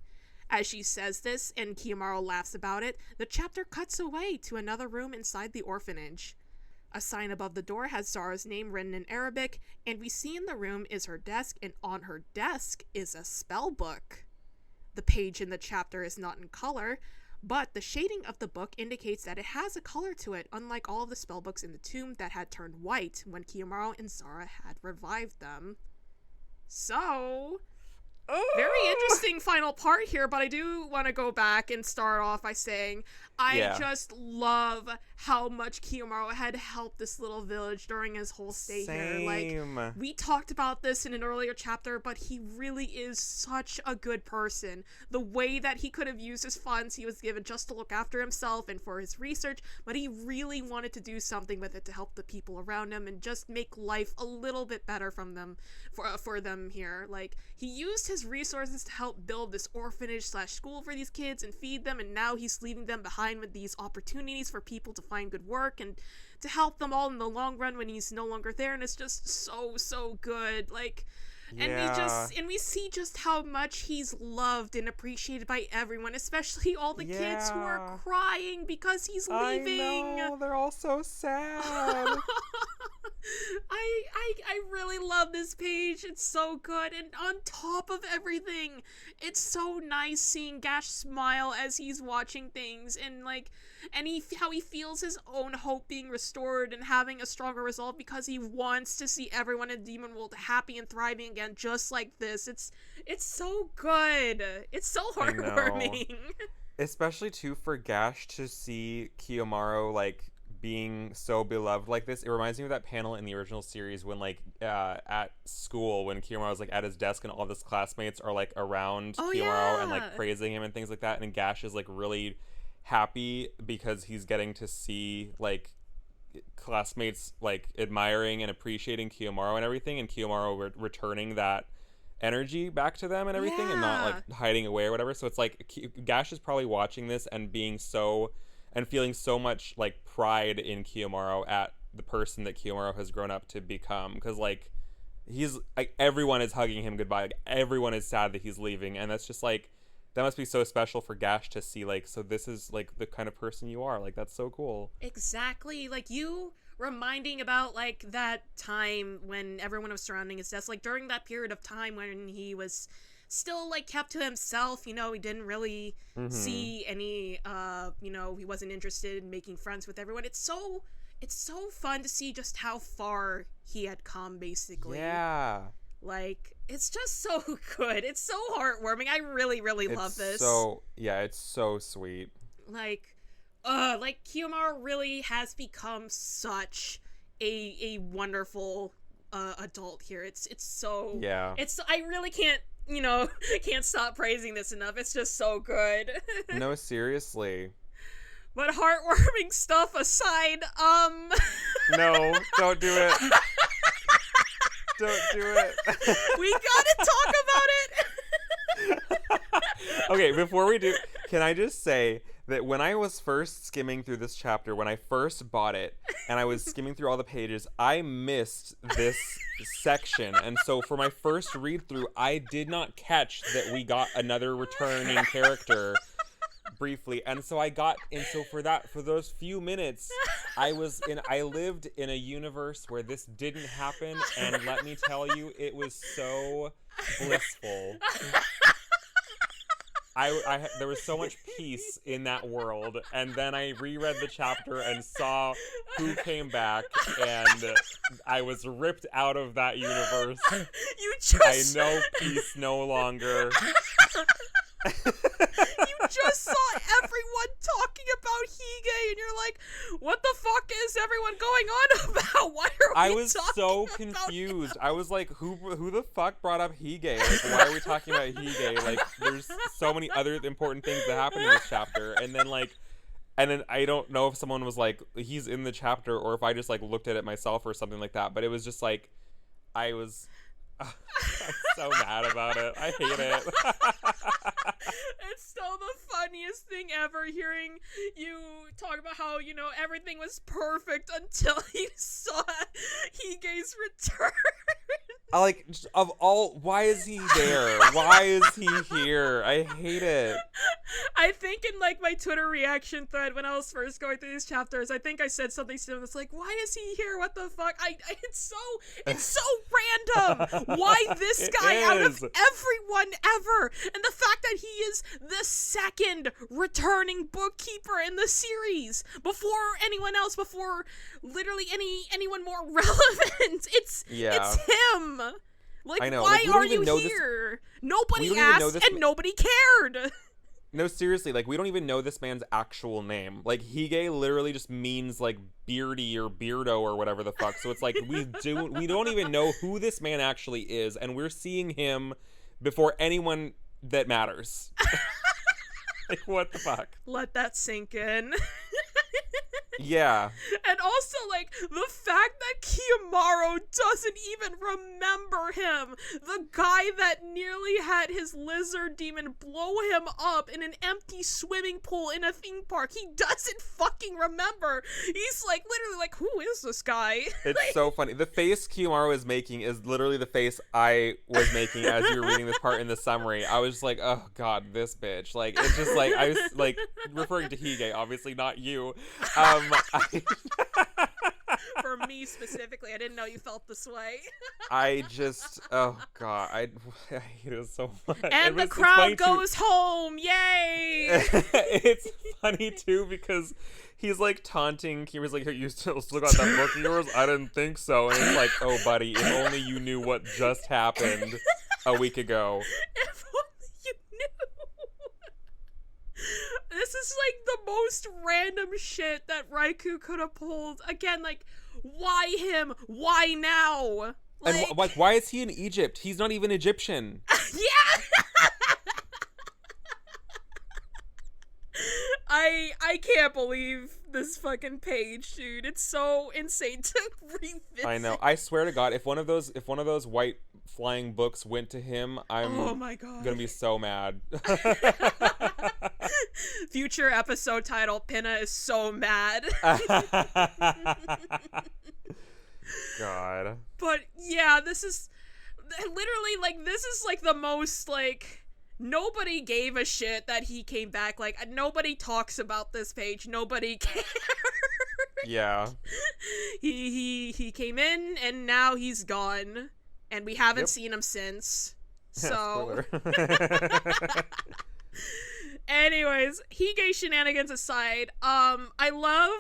As she says this, and Kiyomaru laughs about it, the chapter cuts away to another room inside the orphanage. A sign above the door has Zara's name written in Arabic, and we see in the room is her desk, and on her desk is a spell book. The page in the chapter is not in color, but the shading of the book indicates that it has a color to it, unlike all of the spellbooks in the tomb that had turned white when Kiyomaru and Zara had revived them. So, very interesting final part here, but I do want to go back and start off by saying I just love how much Kiyomaru had helped this little village during his whole stay here. Like, we talked about this in an earlier chapter, but he really is such a good person. The way that he could have used his funds he was given just to look after himself and for his research, but he really wanted to do something with it to help the people around him and just make life a little bit better for them here. Like, he used his resources to help build this orphanage/school for these kids and feed them, and now he's leaving them behind with these opportunities for people to find good work and to help them all in the long run when he's no longer there, and it's just so good. Like, and we see just how much he's loved and appreciated by everyone, especially all the kids who are crying because he's leaving. I know, they're all so sad. I really love this page. It's so good, and on top of everything, it's so nice seeing Gash smile as he's watching things, and like, how he feels his own hope being restored and having a stronger resolve because he wants to see everyone in Demon World happy and thriving again, just like this. It's so good. It's so heartwarming. Especially too for Gash to see Kiyomaru like being so beloved like this. It reminds me of that panel in the original series when like at school when Kiyomaru was like at his desk and all of his classmates are like around Kiyomaru and like praising him and things like that, and Gash is like really happy because he's getting to see like classmates like admiring and appreciating Kiyomaru and everything, and Kiyomaru returning that energy back to them and everything, and not like hiding away or whatever. So it's like Gash is probably watching this and being so and feeling so much like pride in Kiyomaru at the person that Kiyomaru has grown up to become, because like he's like, everyone is hugging him goodbye, like everyone is sad that he's leaving, and that's just like, that must be so special for Gash to see, like, so this is like the kind of person you are. Like, that's so cool. Exactly. Like, you reminding about like that time when everyone was surrounding his desk, like during that period of time when he was still like kept to himself, you know, he didn't really see any you know, he wasn't interested in making friends with everyone. It's so fun to see just how far he had come, basically. Yeah. Like, it's just so good. It's so heartwarming. I really love this. So yeah, it's so sweet. Like Kiyomaru really has become such a wonderful adult here. It's so, I really can't stop praising this enough. It's just so good. No, seriously. But heartwarming stuff aside, no, don't do it. Don't do it. We gotta talk about it. Okay, before we do, can I just say that when I was first skimming through this chapter, when I first bought it, and I was skimming through all the pages, I missed this section. And so for my first read through, I did not catch that we got another returning character briefly. And so for those few minutes, I lived in a universe where this didn't happen, and let me tell you, it was so blissful. There was so much peace in that world, and then I reread the chapter and saw who came back, and I was ripped out of that universe. I know peace no longer. You just saw everyone talking about Hige, and you're like, what the fuck is everyone going on about? Why are we I was so confused. Him? I was like, who the fuck brought up Hige? Like, why are we talking about Hige? Like, there's so many other important things that happen in this chapter. And then I don't know if someone was like, he's in the chapter, or if I just like looked at it myself or something like that. But it was just like, I'm so mad about it. I hate it. It's still the funniest thing ever, hearing you talk about how, you know, everything was perfect until you saw Hige's return. Like, of all, why is he there? Why is he here? I hate it. I think in like my Twitter reaction thread when I was first going through these chapters, I think I said something similar. It's like, why is he here? What the fuck? It's so random. Why this guy out of everyone ever? And the fact that he is the second returning bookkeeper in the series before anyone else, before literally anyone more relevant. It's him. Like, I know. why like, are you here? Nobody asked and nobody cared. No, seriously, like, we don't even know this man's actual name. Like, Hige literally just means, like, beardy or beardo or whatever the fuck. So it's like, we don't even know who this man actually is, and we're seeing him before anyone that matters. Like, what the fuck? Let that sink in. Yeah. And also, like, the fact that Kiyomaru doesn't even remember him. The guy that nearly had his lizard demon blow him up in an empty swimming pool in a theme park. He doesn't fucking remember. He's, like, literally like, who is this guy? It's like, so funny. The face Kiyomaru is making is literally the face I was making as you were reading this part in the summary. I was just like, oh god, this bitch. Like, it's just like, I was, like, referring to Hige, obviously, not you. For me specifically, I didn't know you felt this way. I just, oh god, I hate it so much. And the crowd goes home, yay! It's funny too because he's like taunting. He was like, "You still got that book of yours?" I didn't think so. And it's like, "Oh, buddy, if only you knew what just happened a week ago." If only you knew. This is like the most random shit that Raikou could have pulled. Again, like, why him? Why now? Like, and like, why is he in Egypt? He's not even Egyptian. Yeah. I can't believe this fucking page, dude. It's so insane to revisit. I know. I swear to God, if one of those white flying books went to him, oh my God, gonna be so mad. Future episode title: Pinna is so mad. God. But yeah, this is literally like the most like. Nobody gave a shit that he came back. Like, nobody talks about this page. Nobody cares. Yeah. He came in and now he's gone, and we haven't seen him since. So. Anyways, Hige shenanigans aside, I love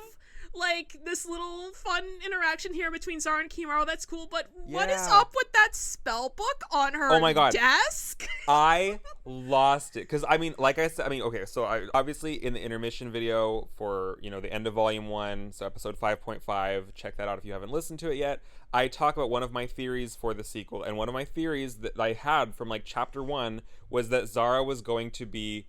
like this little fun interaction here between Zara and Kiyomaru. That's cool, but what is up with that spell book on her desk? I lost it because I mean, like I said, okay, so I obviously in the intermission video for, you know, the end of volume 1, so episode 5.5, check that out if you haven't listened to it yet. I talk about one of my theories for the sequel, and one of my theories that I had from like chapter 1 was that Zara was going to be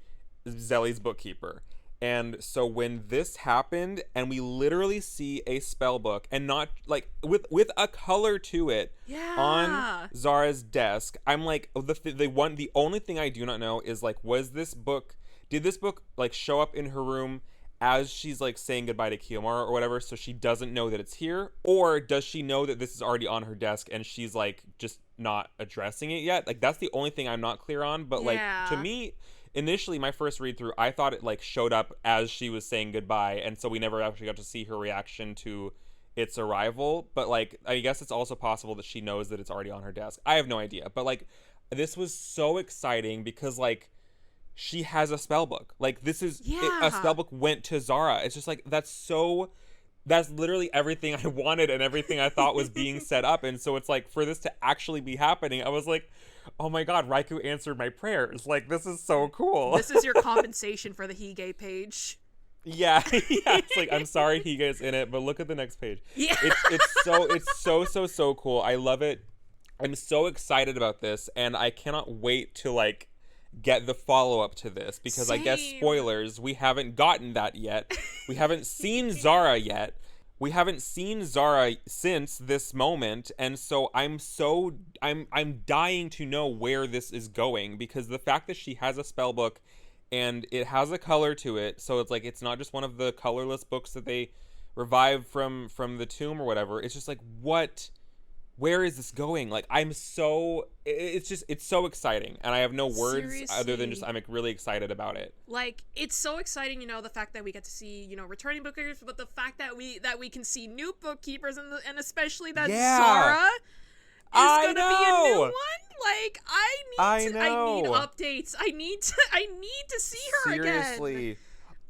Zelly's bookkeeper. And so when this happened and we literally see a spell book, and not like with a color to it on Zara's desk, I'm like, the only thing I do not know is like, did this book like show up in her room as she's like saying goodbye to Kiyomaru or whatever, so she doesn't know that it's here, or does she know that this is already on her desk and she's like just not addressing it yet? Like, that's the only thing I'm not clear on. But like, to me, initially, my first read through, I thought it like showed up as she was saying goodbye, and so we never actually got to see her reaction to its arrival. But like, I guess it's also possible that she knows that it's already on her desk. I have no idea. But like, this was so exciting because like, she has a spell book. Like, this is a spell book went to Zara. It's just like, that's literally everything I wanted and everything I thought was being set up. And so it's like, for this to actually be happening, I was like, oh my God, Raikou answered my prayers. Like, this is so cool. This is your compensation for the Hige page. Yeah. It's like, I'm sorry Hige is in it, but look at the next page. Yeah. It's so cool. I love it. I'm so excited about this, and I cannot wait to like get the follow-up to this, because I guess, spoilers, we haven't gotten that yet. We haven't seen Zara yet. We haven't seen Zara since this moment, and so I'm dying to know where this is going, because the fact that she has a spell book and it has a color to it, so it's like, it's not just one of the colorless books that they revived from the tomb or whatever. It's just like, where is this going? Like, it's so exciting, and I have no words other than just, I'm like really excited about it. Like, it's so exciting, you know, the fact that we get to see, you know, returning bookkeepers, but the fact that we can see new bookkeepers, and especially that Zara is gonna be a new one. Like, I need updates. I need to see her again. Seriously.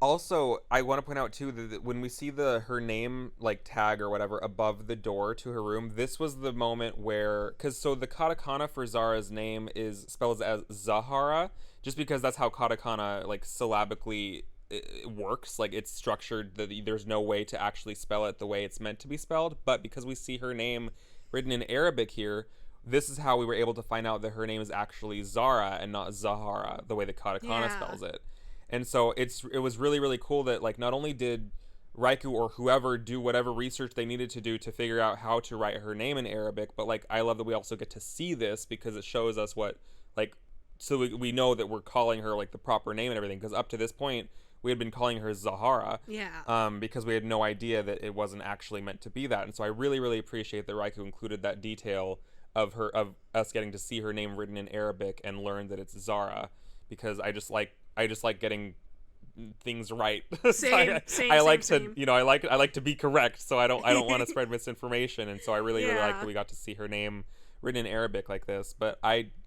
Also, I want to point out too that when we see her name like tag or whatever above the door to her room, this was the moment where, so the katakana for Zara's name is spelled as Zahara, just because that's how katakana like syllabically it works. Like it's structured that there's no way to actually spell it the way it's meant to be spelled. But because we see her name written in Arabic here, this is how we were able to find out that her name is actually Zara and not Zahara, the way the katakana spells it. And so it was really, really cool that like not only did Raikou or whoever do whatever research they needed to do to figure out how to write her name in Arabic, but like I love that we also get to see this because it shows us what like, so we know that we're calling her like the proper name and everything, because up to this point we had been calling her Zahara, because we had no idea that it wasn't actually meant to be that. And so I really, really appreciate that Raikou included that detail of us getting to see her name written in Arabic and learn that it's Zara, because I just like getting things right. Same. I like to, you know, I like to be correct, so I don't want to spread misinformation. And so I really really like that we got to see her name written in Arabic like this. But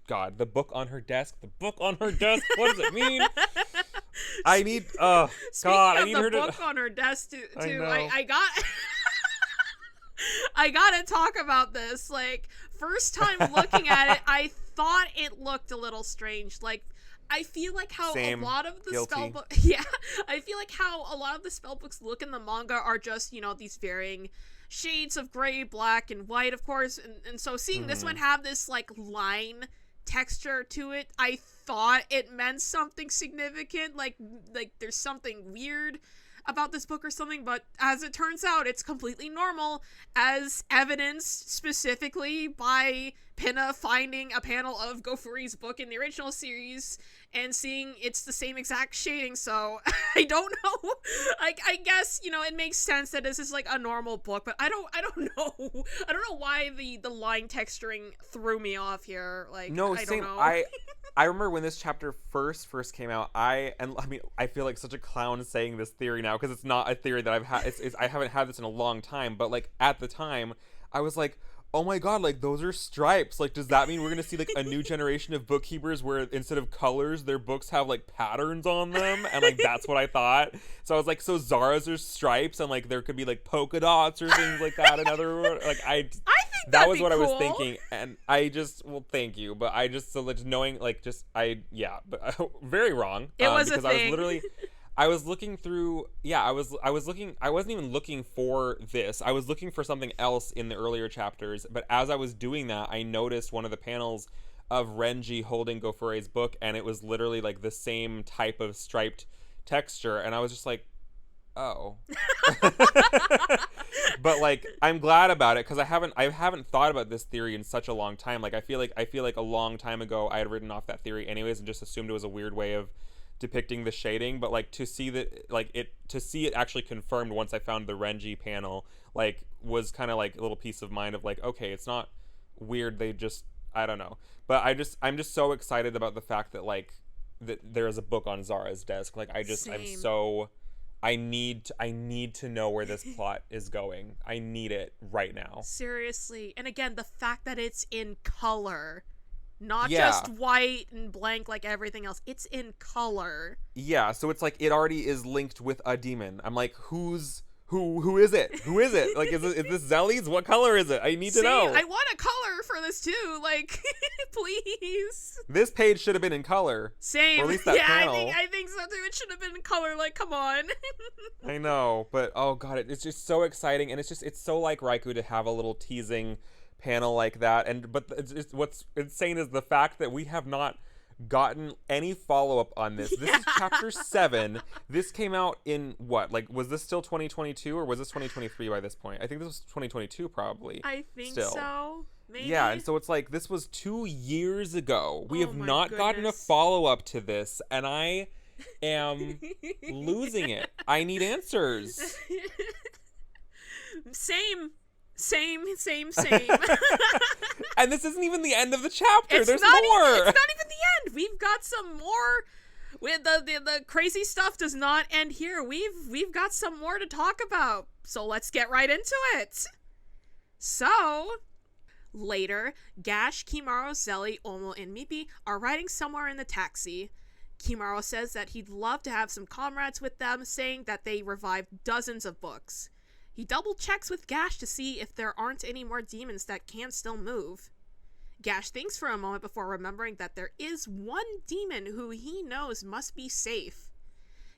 God, the book on her desk. What does it mean? I need God, I need her to. The book on her desk too. I got I gotta talk about this. Like, first time looking at it, I thought it looked a little strange. Like, I feel like how a lot of the spellbook, I feel like how a lot of the spellbooks look in the manga are just, you know, these varying shades of gray, black, and white, of course. And so seeing this one have this like line texture to it, I thought it meant something significant. Like there's something weird about this book or something, but as it turns out, it's completely normal, as evidenced specifically by Pinna finding a panel of Gofuri's book in the original series and seeing it's the same exact shading. So I don't know. I guess, you know, it makes sense that this is like a normal book, but I don't know. I don't know why the line texturing threw me off here. Like, no, I same. don't know. I remember when this chapter first came out, I feel like such a clown saying this theory now, because it's not a theory that I've had. I haven't had this in a long time, but like at the time, I was like, oh my God, like those are stripes. Like, does that mean we're gonna see like a new generation of bookkeepers where instead of colors, their books have like patterns on them? And like that's what I thought. So I was like, so Zara's are stripes, and like there could be like polka dots or things like that. I think that was what cool. I was thinking, and I just thank you, but I just knowing like very wrong. It was because a thing. I was looking through, I wasn't even looking for this. I was looking for something else in the earlier chapters, but as I was doing that, I noticed one of the panels of Renji holding Gofure's book, and it was literally like the same type of striped texture, and I was just like, oh. But like, I'm glad about it, because I haven't thought about this theory in such a long time. Like, I feel like a long time ago I had written off that theory anyways and just assumed it was a weird way of depicting the shading, but like to see it actually confirmed once I found the Renji panel, like, was kind of like a little peace of mind of like, okay, it's not weird, they just, I don't know. But I'm just so excited about the fact that like that there is a book on Zara's desk. Like I need to know where this plot is going. I need it right now. Seriously. And again, the fact that it's in color, not just white and blank like everything else. It's in color. Yeah, so it's like it already is linked with a demon. I'm like, who is it? Who is it? Like, is this Zelly's? What color is it? I need to know. I want a color for this too. Like, please. This page should have been in color. Same. Or at least that panel. I think so too. It should have been in color. Like, come on. I know, but oh God, it's just so exciting, and it's so like Raikou to have a little teasing panel like that. But what's insane is the fact that we have not gotten any follow-up on this. This is chapter 7. This came out in what? Like, was this still 2022 or was this 2023 by this point? I think this was 2022 probably. I think so. Maybe. Yeah, and so it's like this was 2 years ago. We have not gotten a follow-up to this, and I am losing it. I need answers. Same. And this isn't even the end of the chapter. There's more. It's not even the end. We've got some more. With the crazy stuff does not end here. We've got some more to talk about. So let's get right into it. So later, Gash, Kimaru, Zelly, Omo, and Mippi are riding somewhere in the taxi. Kimaru says that he'd love to have some comrades with them, saying that they revived dozens of books. He double checks with Gash to see if there aren't any more demons that can still move. Gash thinks for a moment before remembering that there is one demon who he knows must be safe.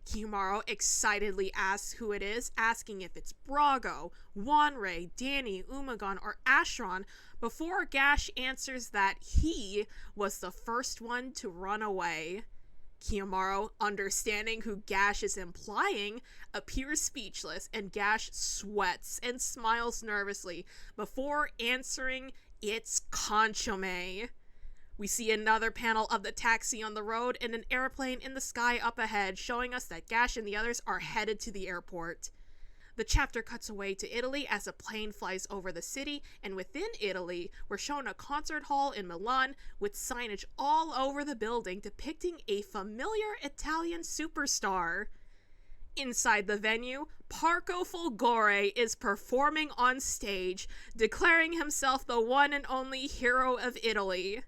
Kimaru excitedly asks who it is, asking if it's Brago, Wanrei, Danny, Umagon, or Ashron, before Gash answers that he was the first one to run away. Kimaru, understanding who Gash is implying, appears speechless, and Gash sweats and smiles nervously before answering it's Conchome. We see another panel of the taxi on the road and an airplane in the sky up ahead, showing us that Gash and the others are headed to the airport. The chapter cuts away to Italy as a plane flies over the city, and within Italy, we're shown a concert hall in Milan with signage all over the building depicting a familiar Italian superstar. Inside the venue, Parco Folgore is performing on stage, declaring himself the one and only hero of Italy.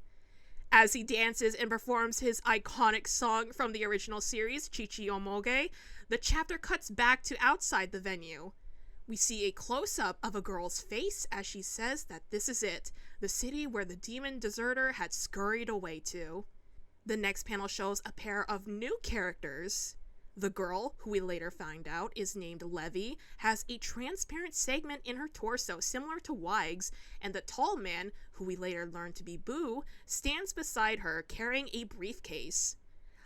As he dances and performs his iconic song from the original series, Chichi Omoge, the chapter cuts back to outside the venue. We see a close-up of a girl's face as she says that this is it, the city where the demon deserter had scurried away to. The next panel shows a pair of new characters. The girl, who we later find out is named Levy, has a transparent segment in her torso similar to Weig's, and the tall man, who we later learn to be Baou, stands beside her carrying a briefcase.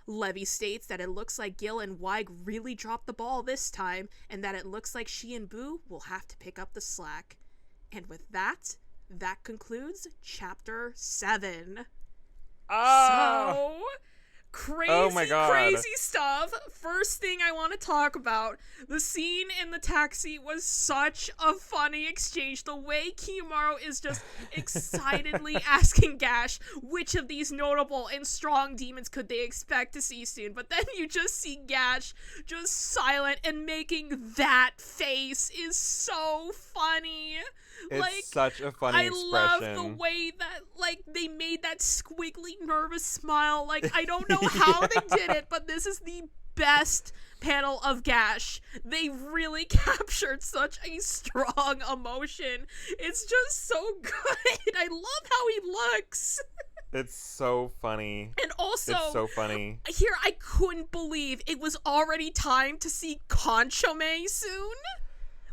Levy states that it looks like Gil and Weig really dropped the ball this time, and that it looks like she and Baou will have to pick up the slack. And with that concludes Chapter 7. So... crazy stuff. First thing I want to talk about, the scene in the taxi was such a funny exchange. The way Kimaru is just excitedly asking Gash which of these notable and strong demons could they expect to see soon, but then you just see Gash just silent, and making that face is so funny. It's such a funny expression. I love the way that, they made that squiggly, nervous smile. I don't know how they did it, but this is the best panel of Gash. They really captured such a strong emotion. It's just so good. I love how he looks. It's so funny. And also, it's so funny. Here, I couldn't believe it was already time to see Conchome soon.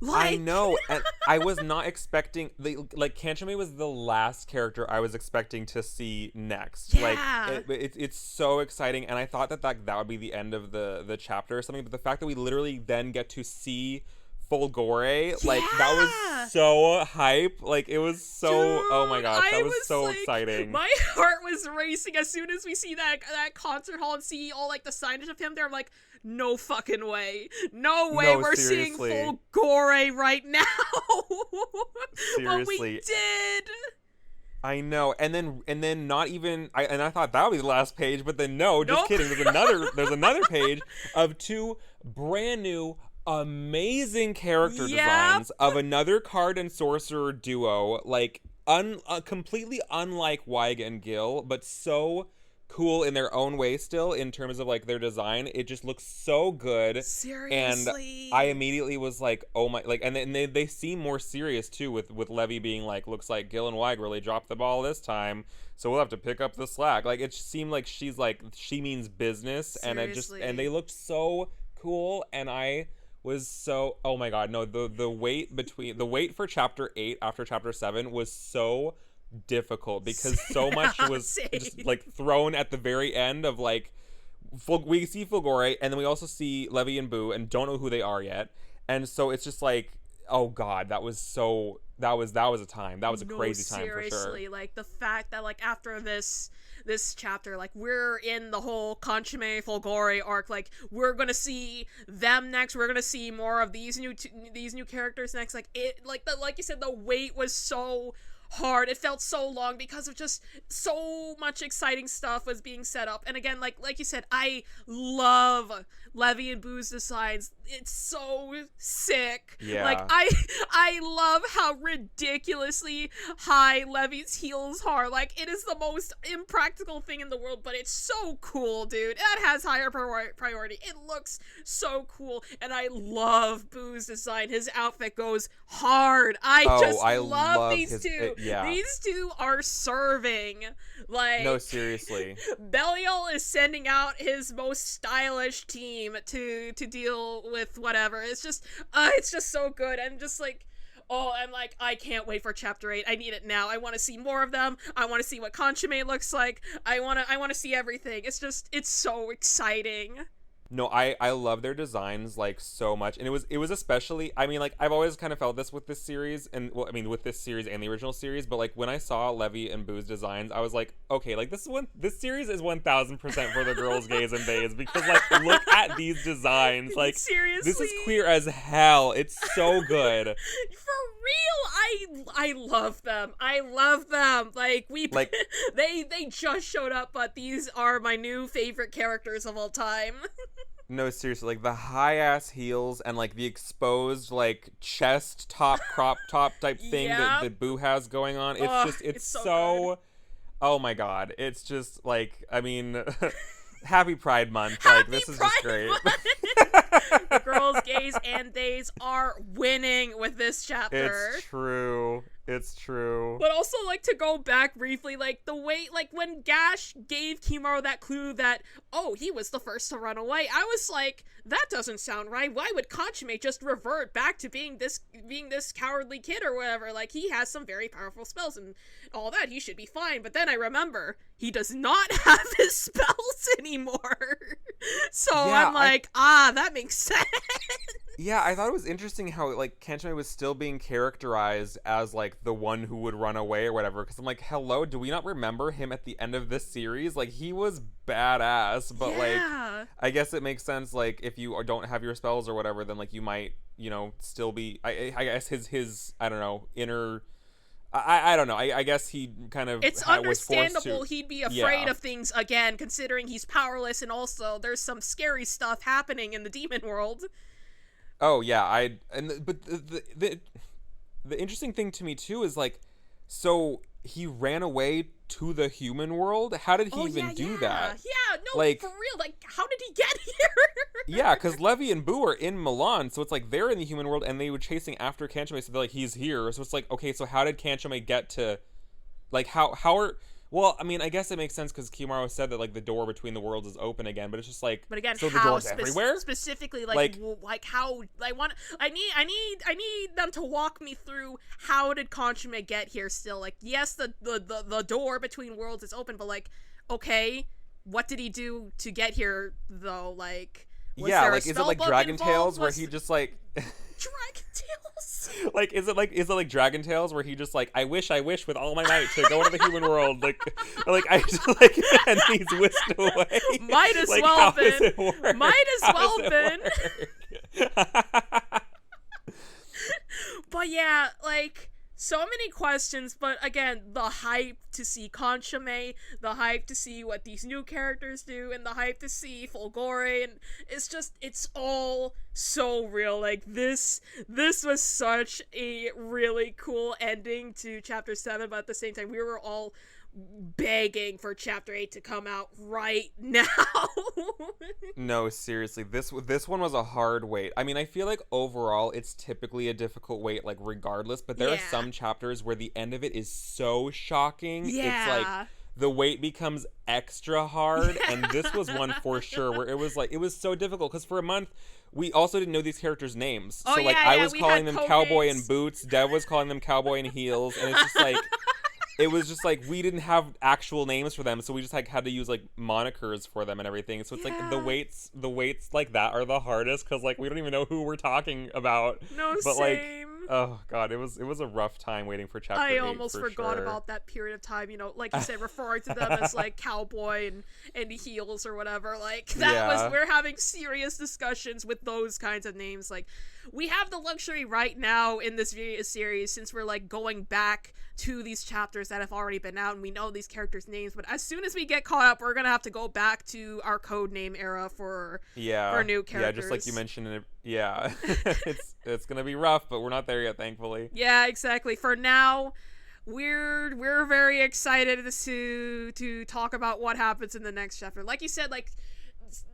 I know, and I was not expecting Kanchame was the last character I was expecting to see next. Yeah. It's so exciting, and I thought that would be the end of the chapter or something. But the fact that we literally then get to see Folgore, that was so hype. It was so, dude, oh my gosh, that was so exciting. My heart was racing as soon as we see that concert hall and see all the signage of him there. I'm like, no fucking way. No way we're seeing Folgore right now. Seriously. But we did. I know. And then not even I thought that would be the last page, but then no, just kidding. There's another page of two brand new amazing character designs of another card and sorcerer duo, completely unlike Weig and Gil, but so cool in their own way still in terms of their design. It just looks so good. Seriously. And I immediately was like, oh my, and then they seem more serious too with Levy being looks like Gil and Weig really dropped the ball this time, so we'll have to pick up the slack. It seemed like she means business. Seriously. And they looked so cool, and I was so, oh my god, no, the wait for chapter 8 after chapter 7 was so difficult because so much was just thrown at the very end of we see Folgore, and then we also see Levy and Baou and don't know who they are yet, and so it's just oh god, that was a time, that was a crazy time for sure. Seriously, the fact that after this chapter, we're in the whole Conchome Folgore arc, we're gonna see them next, we're gonna see more of these new characters next, like you said, the wait was so hard. It felt so long because of just so much exciting stuff was being set up. And again, like you said, I love Levy and Baou's designs. it's so sick. Yeah. Like, I love how ridiculously high Levy's heels are. Like, it is the most impractical thing in the world, but it's so cool, dude. That has higher priority. It looks so cool, and I love Boo's design. His outfit goes hard. I love these two. These two are serving. Like, no, seriously. Belial is sending out his most stylish team to deal with whatever. It's just so good. I'm just like, I can't wait for chapter 8. I need it now. I want to see more of them. I want to see what Consommé looks like. I want to see everything. It's so exciting. No, I love their designs, like, so much. And it was especially, I mean, like, I've always kind of felt this with this series, and, well, I mean, with this series and the original series, but, like, when I saw Levy and Boo's designs, I was like, okay, like, this series is 1000% for the girls, gays, and bays, because, like, look at these designs. Like, seriously, this is queer as hell. It's so good. For real, I love them. I love them. Like, they just showed up, but these are my new favorite characters of all time. No, seriously, like, the high-ass heels and, like, the exposed, like, chest top, crop top type thing that Boo has going on. It's so oh my god. It's just, like, I mean, happy Pride Month. Like, this is just great. The girls, gays, and theys are winning with this chapter. It's true. It's true. But also, like, to go back briefly, like, the way, like, when Gash gave Kimaro that clue that, he was the first to run away, I was like, that doesn't sound right. Why would Consommé just revert back to being this cowardly kid or whatever? Like, he has some very powerful spells and all that. He should be fine. But then I remember, he does not have his spells anymore. So I'm like, that makes sense. Yeah, I thought it was interesting how, like, Consommé was still being characterized as, like, the one who would run away or whatever, because I'm like, hello, do we not remember him at the end of this series? Like, he was badass, but, like, I guess it makes sense, like, if you don't have your spells or whatever, then, like, you might, you know, still be, I guess his I don't know, inner... I don't know. I guess he kind of It's understandable he'd be afraid of things again, considering he's powerless, and also there's some scary stuff happening in the demon world. Oh yeah, but the interesting thing to me too is, like, so he ran away to the human world? How did he even do that? Yeah, no, like, for real. Like, how did he get here? Yeah, because Levy and Boo are in Milan, so it's like they're in the human world, and they were chasing after Consommé, so they're like, he's here. So it's like, okay, so how did Consommé get to, like, how are... Well, I mean, I guess it makes sense because Kimaro said that, like, the door between the worlds is open again, but it's just like, but again, so the door's everywhere? Specifically, like how, I need them to walk me through how did Consommé get here still. Like, yes, the door between worlds is open, but, like, okay, what did he do to get here, though? Like, was there like, is it like Dragon Tales where he just, like... Dragon Tales? Like, is it like Dragon Tales where he just, like, I wish with all my might to go into the human world, like I just, like, and he's whisked away. Might as like, well how does it work? Might as well been. But yeah, like, so many questions, but again, the hype to see Consommé, the hype to see what these new characters do, and the hype to see Folgore, and it's all so real. Like, this was such a really cool ending to Chapter 7, but at the same time, we were all begging for Chapter 8 to come out right now. No, seriously, this one was a hard wait. I mean, I feel like overall it's typically a difficult wait, like, regardless, but there are some chapters where the end of it is so shocking. It's like the wait becomes extra hard, and this was one for sure where it was so difficult because for a month we also didn't know these characters' names. So I was calling them Cowboy in Boots, Dev was calling them Cowboy in Heels, and it's just like it was just like we didn't have actual names for them, so we just like had to use like monikers for them and everything. So it's like the weights like that are the hardest because like we don't even know who we're talking about. No, but same. Like, oh god, it was a rough time waiting for chapter 8. I almost forgot about that period of time. You know, like you said, referring to them as like Cowboy and Heels or whatever. Like that was we're having serious discussions with those kinds of names. Like, we have the luxury right now in this video series, since we're like going back to these chapters that have already been out and we know these characters' names, but as soon as we get caught up, we're gonna have to go back to our code name era for new characters. Yeah, just like you mentioned. Yeah, it's gonna be rough, but we're not there yet, thankfully. Yeah, exactly. For now, we're very excited to talk about what happens in the next chapter. Like you said, like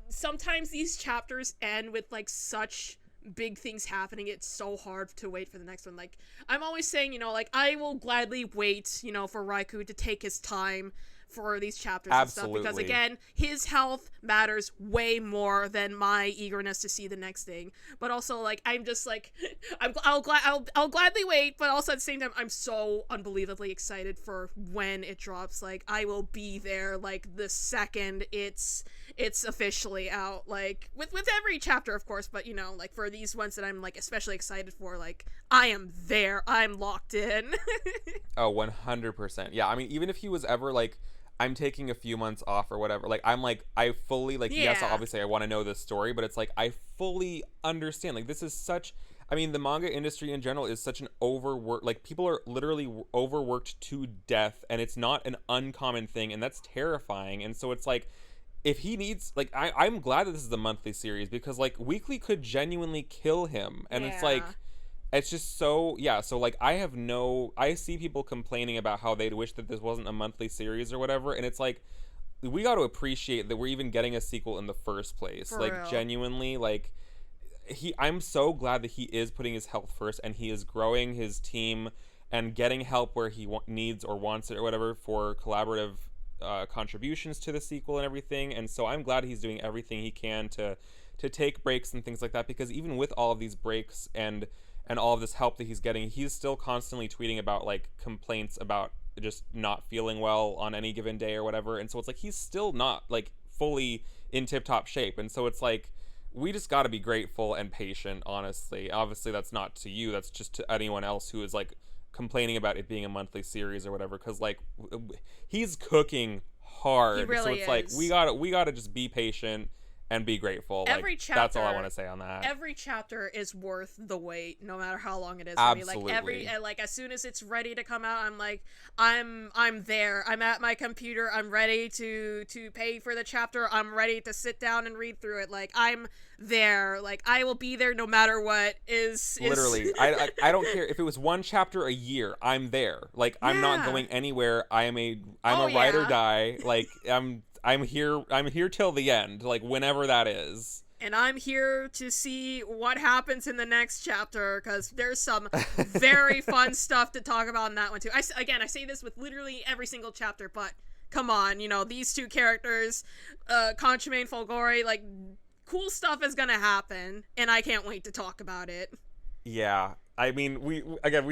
sometimes these chapters end with like such big things happening, it's so hard to wait for the next one. Like I'm always saying, you know, like I will gladly wait, you know, for Raikou to take his time for these chapters. Absolutely. And stuff, because again, his health matters way more than my eagerness to see the next thing. But also, like, I'm just like, I'll gladly wait, but also at the same time, I'm so unbelievably excited for when it drops. Like, I will be there like the second it's officially out. Like with every chapter, of course, but you know, like for these ones that I'm like especially excited for, like I am there, I'm locked in. Oh, 100%. Yeah, I mean, even if he was ever like, I'm taking a few months off or whatever, like I'm like, I fully like, yeah. Yes, obviously I want to know this story, but it's like I fully understand, like this is such, I mean, the manga industry in general is such an overwork, like people are literally overworked to death, and it's not an uncommon thing, and that's terrifying. And so it's like, if he needs, like, I'm glad that this is the monthly series, because like weekly could genuinely kill him. And it's like, it's just so, yeah, so like I see people complaining about how they'd wish that this wasn't a monthly series or whatever, and it's like, we got to appreciate that we're even getting a sequel in the first place. For like real. Genuinely, like I'm so glad that he is putting his health first, and he is growing his team and getting help where he needs or wants it or whatever for collaborative contributions to the sequel and everything. And so I'm glad he's doing everything he can to take breaks and things like that, because even with all of these breaks and all of this help that he's getting, he's still constantly tweeting about like complaints about just not feeling well on any given day or whatever. And so it's like he's still not like fully in tip-top shape. And so it's like, we just got to be grateful and patient, honestly. Obviously that's not to you, that's just to anyone else who is like complaining about it being a monthly series or whatever, because like he's cooking hard. He really so it's is. like we gotta just be patient and be grateful. Every like, chapter, that's all I want to say on that. Every chapter is worth the wait, no matter how long it is. Absolutely. For me. Like as soon as it's ready to come out, I'm like, I'm there. I'm at my computer. I'm ready to pay for the chapter. I'm ready to sit down and read through it. Like I'm there. Like I will be there no matter what is. Literally, I don't care if it was one chapter a year. I'm there. Like I'm not going anywhere. I'm a ride or die. Like I'm here till the end, like whenever that is. And I'm here to see what happens in the next chapter, because there's some very fun stuff to talk about in that one too. I say this with literally every single chapter, but come on, you know, these two characters, Conchime and Folgore, like cool stuff is gonna happen, and I can't wait to talk about it. Yeah. I mean, we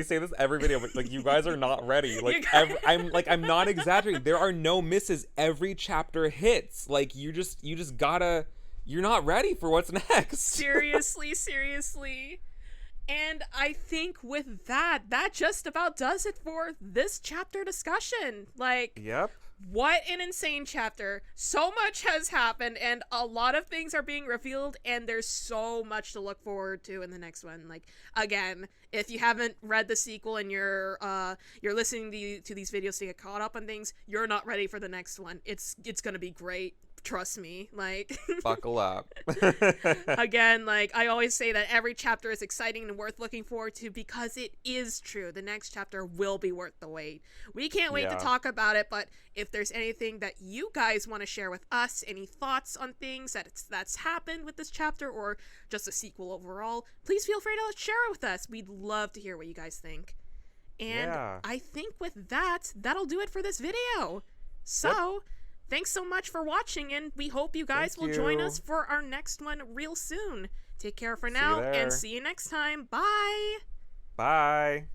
say this every video, but like you guys are not ready. Like I'm not exaggerating. There are no misses. Every chapter hits. Like you just gotta. You're not ready for what's next. Seriously. And I think with that just about does it for this chapter discussion. Like, yep. What an insane chapter. So much has happened, and a lot of things are being revealed, and there's so much to look forward to in the next one. Like, again, if you haven't read the sequel and you're listening to these videos to get caught up on things, you're not ready for the next one. It's gonna be great. Trust me, like buckle up. Again, like I always say that every chapter is exciting and worth looking forward to, because it is true. The next chapter will be worth the wait. We can't wait to talk about it, but if there's anything that you guys want to share with us, any thoughts on things that's happened with this chapter, or just a sequel overall, please feel free to share it with us. We'd love to hear what you guys think. And I think with that'll do it for this video. So thanks so much for watching, and we hope you guys will join us for our next one real soon. Take care for now, and see you next time. Bye! Bye!